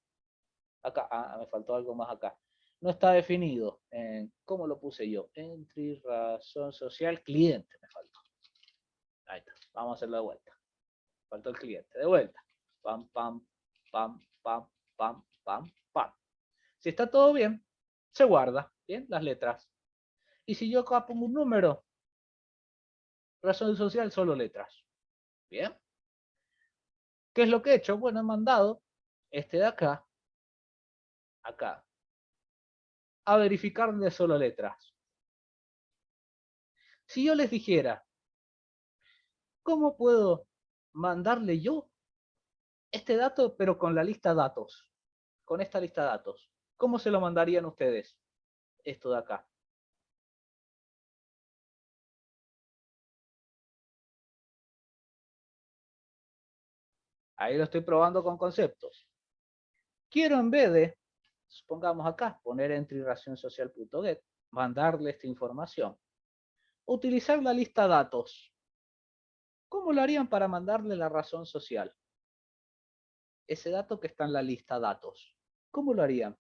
acá, me faltó algo más acá. No está definido. ¿Cómo lo puse yo? Entry, razón social, cliente me faltó. Ahí está. Vamos a hacerlo de vuelta. Faltó el cliente. De vuelta. Pam, pam, pam, pam, pam, pam, pam. Si está todo bien, se guarda. Bien, las letras. Y si yo acá pongo un número, razón social, solo letras. Bien. ¿Qué es lo que he hecho? Bueno, he mandado este de acá, a verificar de solo letras. Si yo les dijera, ¿cómo puedo mandarle yo este dato, pero con la lista datos? Con esta lista datos. ¿Cómo se lo mandarían ustedes? Esto de acá. Ahí lo estoy probando con conceptos. Quiero en vez de, supongamos acá, poner entry racionsocial.get, mandarle esta información. Utilizar la lista datos. ¿Cómo lo harían para mandarle la razón social? Ese dato que está en la lista datos. ¿Cómo lo harían?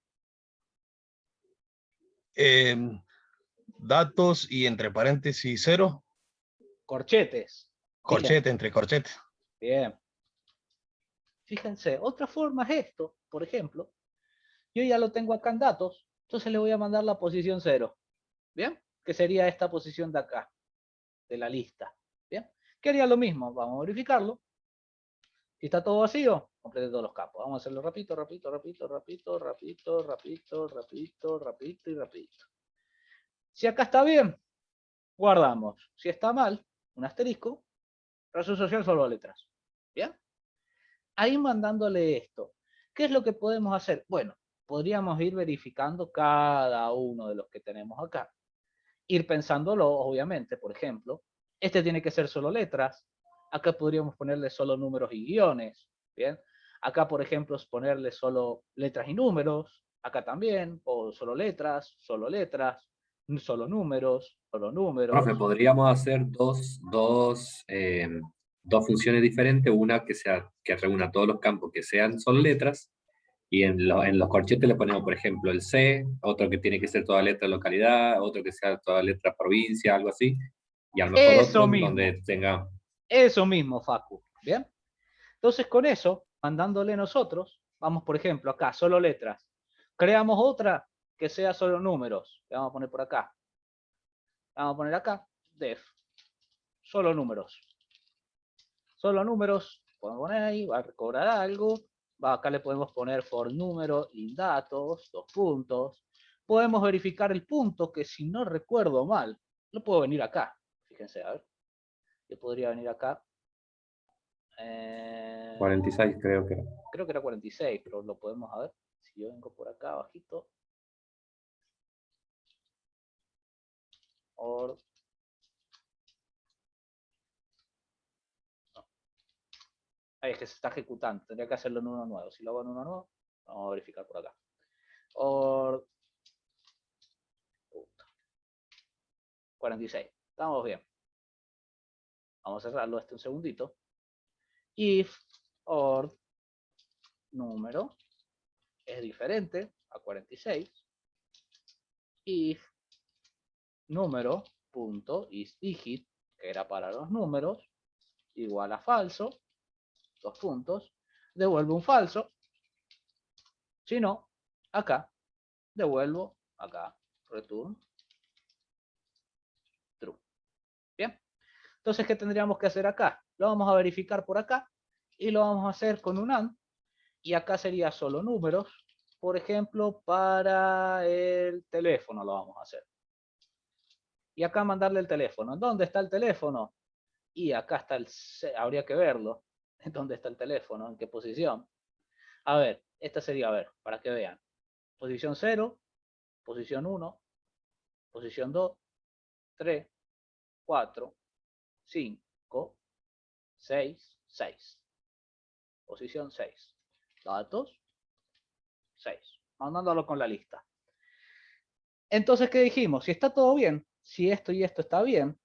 Datos y entre paréntesis 0. Corchetes. Corchete, entre corchete. Bien. Fíjense, otra forma es esto. Por ejemplo, yo ya lo tengo acá en datos, entonces le voy a mandar la posición 0. ¿Bien? Que sería esta posición de acá, de la lista. ¿Bien? ¿Qué haría lo mismo? Vamos a verificarlo. Si está todo vacío, complete todos los campos. Vamos a hacerlo rapidito, rapidito, rapidito, rapidito, rapidito, rapidito, rapidito, rapidito y rapidito. Si acá está bien, guardamos. Si está mal, un asterisco, razón social solo letras. ¿Bien? Ahí mandándole esto. ¿Qué es lo que podemos hacer? Bueno, podríamos ir verificando cada uno de los que tenemos acá. Ir pensándolo, obviamente, por ejemplo, este tiene que ser solo letras. Acá podríamos ponerle solo números y guiones. Bien. Acá, por ejemplo, es ponerle solo letras y números. Acá también, o solo letras, solo números, solo números. Profe, podríamos hacer dos funciones diferentes, una que reúna todos los campos que sean solo letras, y en los corchetes le ponemos, por ejemplo, el C, otro que tiene que ser toda letra localidad, otro que sea toda letra provincia, algo así, y a lo mejor Eso otro mismo. donde tenga... Eso mismo, Facu. ¿Bien? Entonces, con eso, mandándole nosotros, vamos, por ejemplo, acá, solo letras. Creamos otra que sea solo números. Le vamos a poner por acá. Le vamos a poner acá, def. Solo números. Solo números. Podemos poner ahí, va a cobrar algo. Acá le podemos poner for número y datos, 2 puntos. Podemos verificar el punto, que si no recuerdo mal, lo puedo venir acá. Fíjense, a ver. Yo podría venir acá. 46 creo que era. Creo que era 46, pero lo podemos ver. Si yo vengo por acá abajito. Or. No. Ahí es que se está ejecutando. Tendría que hacerlo en uno nuevo. Si lo hago en uno nuevo, vamos a verificar por acá. Or. 46. Estamos bien. Vamos a cerrarlo un segundito. If or número es diferente a 46. If número punto is digit, que era para los números, igual a falso, 2 puntos, devuelve un falso. Si no, acá, devuelvo acá, return true. Bien. Entonces, ¿qué tendríamos que hacer acá? Lo vamos a verificar por acá y lo vamos a hacer con un AND. Y acá sería solo números. Por ejemplo, para el teléfono lo vamos a hacer. Y acá mandarle el teléfono. ¿Dónde está el teléfono? Y acá está habría que verlo. ¿Dónde está el teléfono? ¿En qué posición? A ver, esta sería, a ver, para que vean. Posición 0, posición 1, posición 2, 3, 4, 5, 6, 6. Posición 6. Datos, 6. Mandándolo con la lista. Entonces, ¿qué dijimos? Si está todo bien, si esto y esto está bien,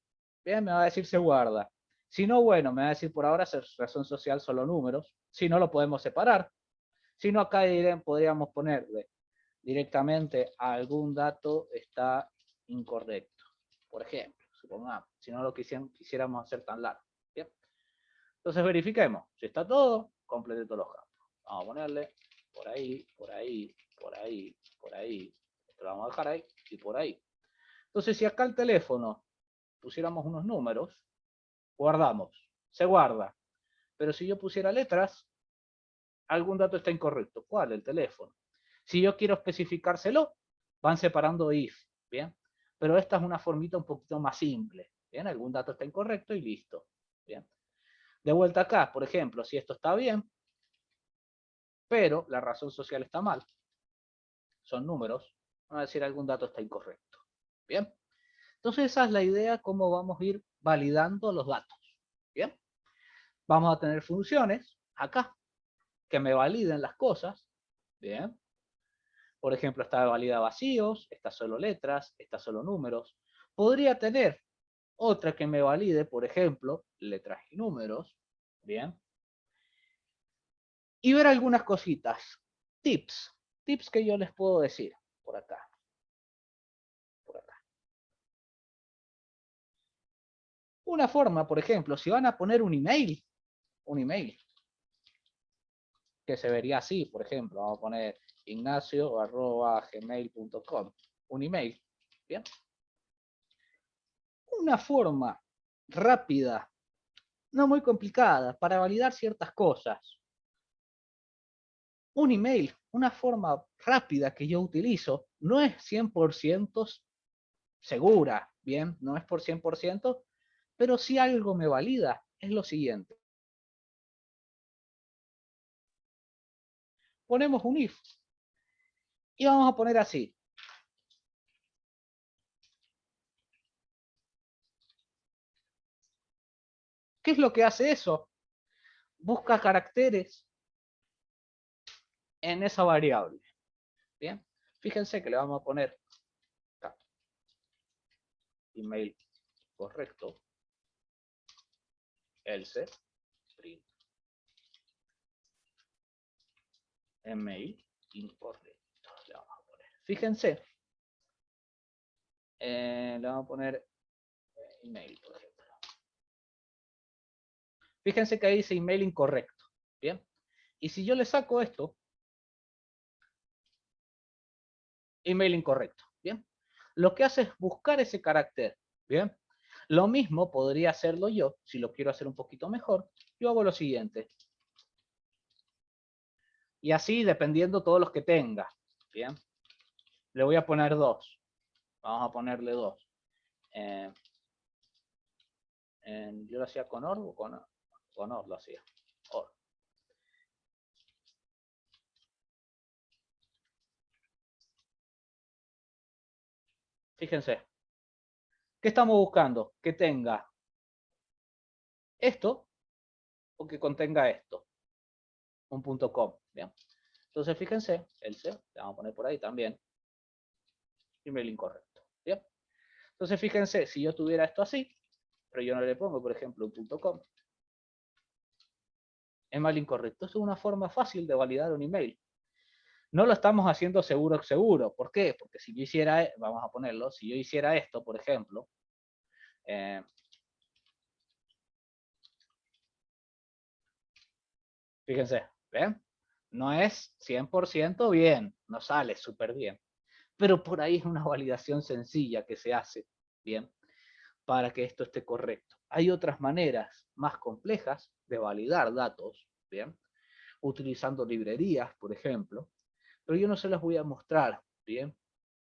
bien, me va a decir se guarda. Si no, bueno, me va a decir por ahora razón social solo números. Si no, lo podemos separar. Si no, acá podríamos ponerle directamente algún dato está incorrecto. Por ejemplo, supongamos, si no lo quisiéramos hacer tan largo. ¿Bien? Entonces verifiquemos. Si está todo, complete todos los campos. Vamos a ponerle por ahí, por ahí, por ahí, por ahí. Esto lo vamos a dejar ahí y por ahí. Entonces, si acá el teléfono pusiéramos unos números, guardamos, se guarda. Pero si yo pusiera letras, algún dato está incorrecto. ¿Cuál? El teléfono. Si yo quiero especificárselo, van separando if, ¿bien? Pero esta es una formita un poquito más simple, ¿bien? Algún dato está incorrecto y listo, ¿bien? De vuelta acá, por ejemplo, si esto está bien, pero la razón social está mal, son números, van a decir algún dato está incorrecto, ¿bien? Entonces esa es la idea, cómo vamos a ir validando los datos, ¿bien? Vamos a tener funciones acá, que me validen las cosas, ¿bien? Por ejemplo, esta valida vacíos, esta solo letras, esta solo números. Podría tener otra que me valide, por ejemplo, letras y números, ¿bien? Y ver algunas cositas. Tips que yo les puedo decir por acá. Por acá. Una forma, por ejemplo, si van a poner un email, que se vería así, por ejemplo, vamos a poner ignacio@gmail.com, un email, ¿bien? Una forma rápida, no muy complicada, para validar ciertas cosas. Un email, una forma rápida que yo utilizo, no es 100% segura, ¿bien? No es por 100%, pero si algo me valida, es lo siguiente. Ponemos un if y vamos a poner así. ¿Qué es lo que hace eso? Busca caracteres en esa variable. Bien, fíjense que le vamos a poner acá, email correcto, else, print, email incorrecto. Le vamos a poner. Fíjense, le vamos a poner email, por ejemplo. Fíjense que ahí dice email incorrecto. Bien, y si yo le saco esto, email incorrecto, ¿bien? Lo que hace es buscar ese carácter, ¿bien? Lo mismo podría hacerlo yo, si lo quiero hacer un poquito mejor, yo hago lo siguiente. Y así, dependiendo todos los que tenga, ¿bien? Le voy a poner 2. Vamos a ponerle 2. Yo lo hacía con OR o con OR lo hacía. OR. Fíjense. ¿Qué estamos buscando? Que tenga esto o que contenga esto. Un punto .com. Bien. Entonces, fíjense, el C, le vamos a poner por ahí también. Email incorrecto. Bien. Entonces, fíjense, si yo tuviera esto así, pero yo no le pongo, por ejemplo, un punto .com, email incorrecto. Esto es una forma fácil de validar un email. No lo estamos haciendo seguro. ¿Por qué? Porque si yo hiciera, vamos a ponerlo, si yo hiciera esto, por ejemplo, fíjense, ¿ven? No es 100% bien, no sale súper bien. Pero por ahí es una validación sencilla que se hace, ¿bien? Para que esto esté correcto. Hay otras maneras más complejas de validar datos, ¿bien? Utilizando librerías, por ejemplo, pero yo no se las voy a mostrar, ¿bien?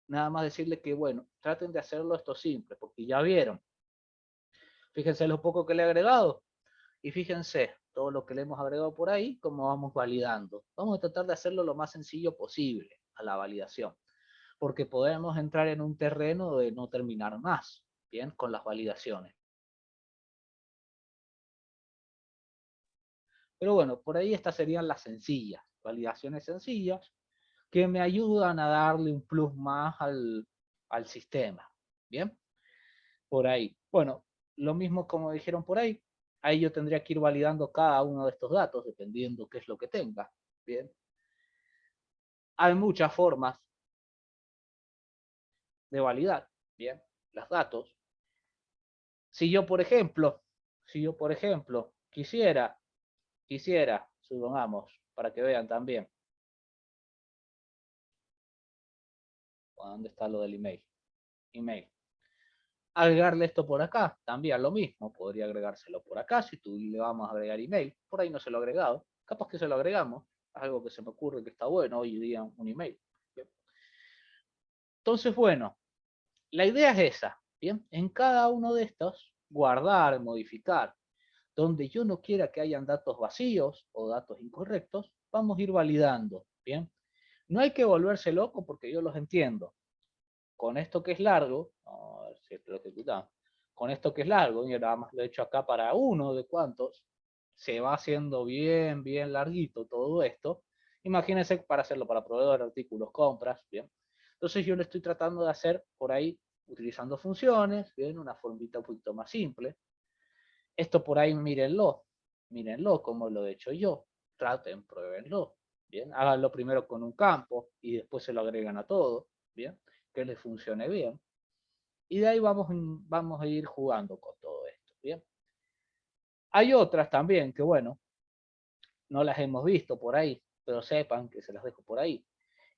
Nada más decirles que, bueno, traten de hacerlo esto simple, porque ya vieron. Fíjense lo poco que le he agregado y fíjense todo lo que le hemos agregado por ahí, cómo vamos validando. Vamos a tratar de hacerlo lo más sencillo posible a la validación, porque podemos entrar en un terreno de no terminar más, ¿bien? Con las validaciones. Pero bueno, por ahí estas serían las sencillas, validaciones sencillas, que me ayudan a darle un plus más al sistema, ¿bien? Por ahí. Bueno, lo mismo como dijeron por ahí yo tendría que ir validando cada uno de estos datos, dependiendo qué es lo que tenga, ¿bien? Hay muchas formas de validar, ¿bien? Los datos. Si yo, por ejemplo, quisiera, supongamos, para que vean también, ¿dónde está lo del email? Email. Agregarle esto por acá, también lo mismo, podría agregárselo por acá, si tú le vamos a agregar email, por ahí no se lo he agregado, capaz que se lo agregamos, algo que se me ocurre que está bueno hoy día un email. ¿Bien? Entonces, bueno, la idea es esa, ¿bien? En cada uno de estos, guardar, modificar, donde yo no quiera que hayan datos vacíos o datos incorrectos, vamos a ir validando, ¿bien? No hay que volverse loco porque yo los entiendo. Con esto que es largo, a ver si lo ejecutamos, con esto que es largo, y nada más lo he hecho acá para uno de cuantos, se va haciendo bien, bien larguito todo esto. Imagínense para hacerlo para proveedor, artículos, compras, ¿bien? Entonces yo lo estoy tratando de hacer por ahí utilizando funciones, ¿bien? Una formita un poquito más simple. Esto por ahí mírenlo como lo he hecho yo. Traten, pruébenlo, ¿bien? Háganlo primero con un campo y después se lo agregan a todo, ¿bien? Que les funcione bien. Y de ahí vamos a ir jugando con todo esto, ¿bien? Hay otras también que, bueno, no las hemos visto por ahí, pero sepan que se las dejo por ahí.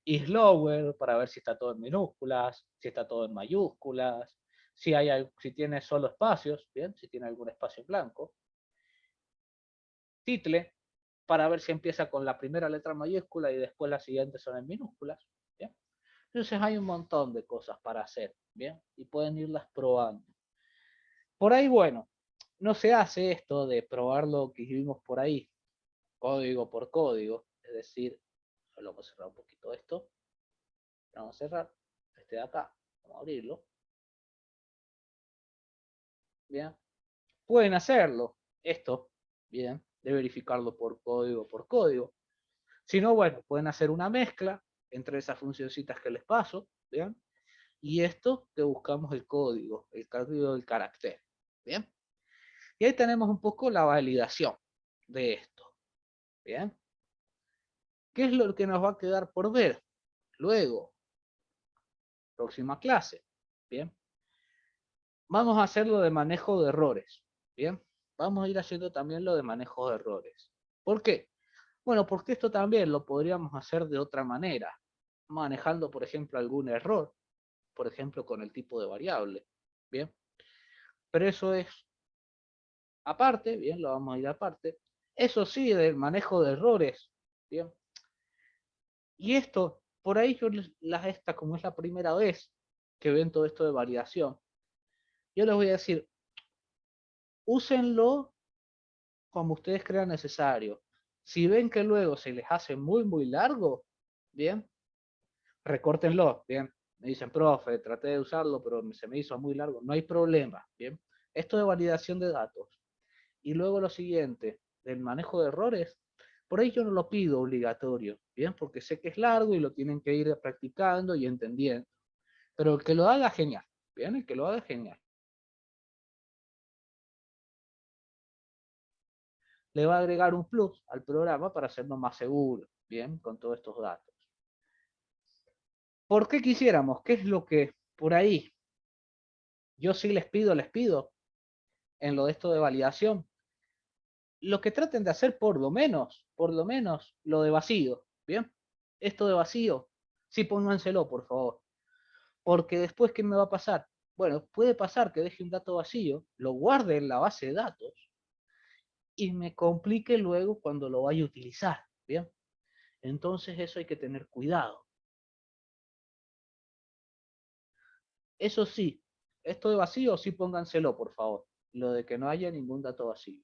Y slower para ver si está todo en minúsculas, si está todo en mayúsculas, si tiene solo espacios, ¿bien? Si tiene algún espacio en blanco. Title, para ver si empieza con la primera letra mayúscula y después las siguientes son en minúsculas, ¿bien? Entonces hay un montón de cosas para hacer, ¿bien? Y pueden irlas probando. Por ahí, bueno, no se hace esto de probar lo que vimos por ahí, código por código, es decir, vamos a cerrar un poquito esto, vamos a cerrar este de acá, vamos a abrirlo, bien, pueden hacerlo, esto, bien, de verificarlo por código, si no, bueno, pueden hacer una mezcla entre esas funcioncitas que les paso, bien, y esto que buscamos el código del carácter, bien, y ahí tenemos un poco la validación de esto, bien. ¿Qué es lo que nos va a quedar por ver? Luego, próxima clase. Bien. Vamos a hacerlo de manejo de errores. Bien. Vamos a ir haciendo también lo de manejo de errores. ¿Por qué? Bueno, porque esto también lo podríamos hacer de otra manera. manejando, por ejemplo, algún error, por ejemplo, con el tipo de variable, ¿bien? Pero eso es aparte, ¿bien? Lo vamos a ir aparte. Eso sí, del manejo de errores, ¿bien? Y esto, por ahí yo esta, como es la primera vez que ven todo esto de variación, yo les voy a decir, úsenlo como ustedes crean necesario. Si ven que luego se les hace muy largo, bien, recórtenlo, bien. Me dicen, profe, traté de usarlo, pero se me hizo muy largo. No hay problema, bien. Esto de validación de datos. Y luego lo siguiente, del manejo de errores, por ahí yo no lo pido obligatorio, bien, porque sé que es largo y lo tienen que ir practicando y entendiendo. Pero el que lo haga, genial, bien, el que lo haga, genial. Le va a agregar un plus al programa para hacerlo más seguro, bien, con todos estos datos. ¿Por qué quisiéramos? ¿Qué es lo que por ahí yo sí les pido en lo de esto de validación? Lo que traten de hacer por lo menos, lo de vacío, ¿bien? Esto de vacío, sí pónganselo, por favor. Porque después, ¿qué me va a pasar? Bueno, puede pasar que deje un dato vacío, lo guarde en la base de datos y me complique luego cuando lo vaya a utilizar, ¿bien? Entonces eso hay que tener cuidado. Eso sí, esto de vacío sí pónganselo, por favor. Lo de que no haya ningún dato vacío.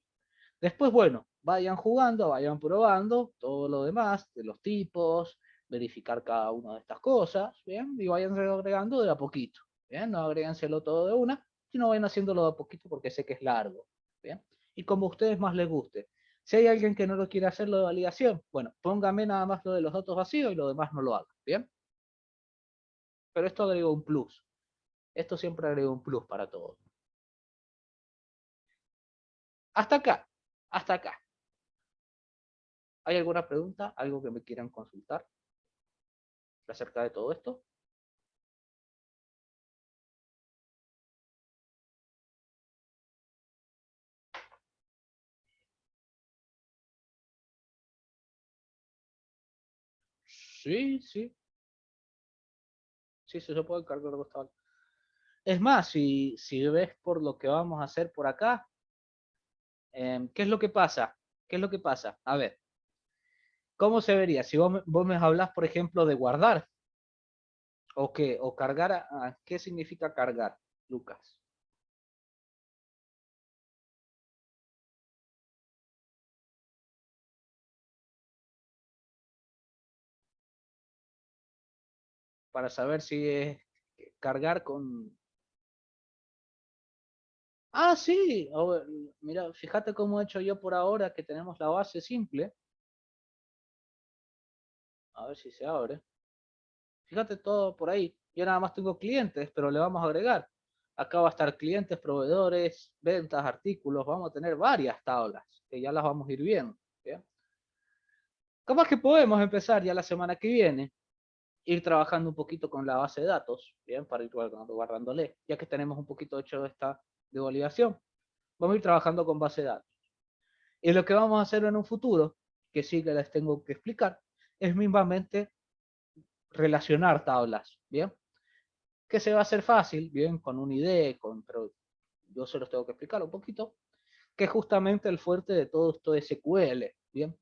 Después, bueno, vayan jugando, vayan probando todo lo demás, de los tipos, verificar cada una de estas cosas, ¿bien? Y vayan agregando de a poquito, ¿bien? No agréganselo todo de una, sino vayan haciéndolo de a poquito porque sé que es largo, ¿bien? Y como a ustedes más les guste. Si hay alguien que no lo quiere hacer lo de validación, bueno, póngame nada más lo de los datos vacíos y lo demás no lo haga, ¿bien? Pero esto agrega un plus. Esto siempre agrega un plus para todos. Hasta acá, hasta acá. ¿Hay alguna pregunta? ¿Algo que me quieran consultar acerca de todo esto? Sí, sí. Sí, se puede cargar dos tablas. Es más, si ves por lo que vamos a hacer por acá, ¿qué es lo que pasa? ¿Qué es lo que pasa? A ver, ¿cómo se vería? Si vos me hablas, por ejemplo, de guardar, ¿o qué? ¿O cargar? ¿Qué significa cargar, Lucas? Para saber si es cargar con... Ah, sí. Mira, fíjate cómo he hecho yo por ahora que tenemos la base simple. A ver si se abre. Fíjate todo por ahí. Yo nada más tengo clientes, pero le vamos a agregar. Acá va a estar clientes, proveedores, ventas, artículos. Vamos a tener varias tablas que ya las vamos a ir viendo. ¿Bien? Capaz que podemos empezar ya la semana que viene, ir trabajando un poquito con la base de datos, ¿bien? Para ir guardándole, ya que tenemos un poquito hecho esta de validación. Vamos a ir trabajando con base de datos. Y lo que vamos a hacer en un futuro, que sí que les tengo que explicar, es mismamente relacionar tablas, ¿bien? Que se va a hacer fácil, bien, con un ID, pero yo se los tengo que explicar un poquito, que es justamente el fuerte de todo esto de SQL, bien.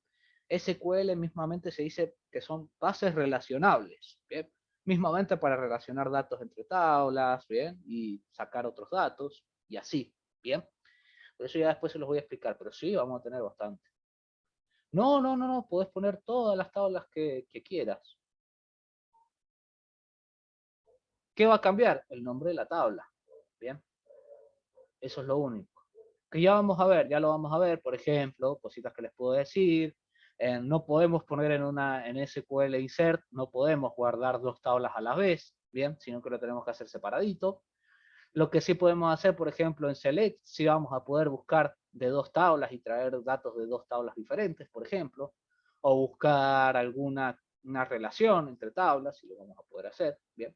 SQL mismamente se dice que son bases relacionables, bien, mismamente para relacionar datos entre tablas, bien, y sacar otros datos, y así, bien. Por eso ya después se los voy a explicar, pero sí, vamos a tener bastante. No, podés poner todas las tablas que quieras. ¿Qué va a cambiar? El nombre de la tabla, bien. Eso es lo único. Que ya vamos a ver, ya lo vamos a ver, por ejemplo, cositas que les puedo decir. No podemos poner en SQL insert, no podemos guardar dos tablas a la vez, bien, sino que lo tenemos que hacer separadito. Lo que sí podemos hacer, por ejemplo, en select, sí vamos a poder buscar de dos tablas y traer datos de dos tablas diferentes, por ejemplo, o buscar alguna una relación entre tablas, y lo vamos a poder hacer, bien.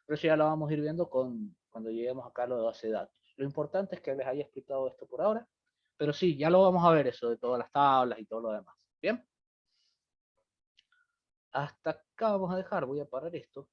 Pero eso ya lo vamos a ir viendo cuando lleguemos acá a lo de base de datos. Lo importante es que les haya explicado esto por ahora, pero sí, ya lo vamos a ver eso de todas las tablas y todo lo demás. ¿Bien? hasta acá vamos a dejar, voy a parar esto.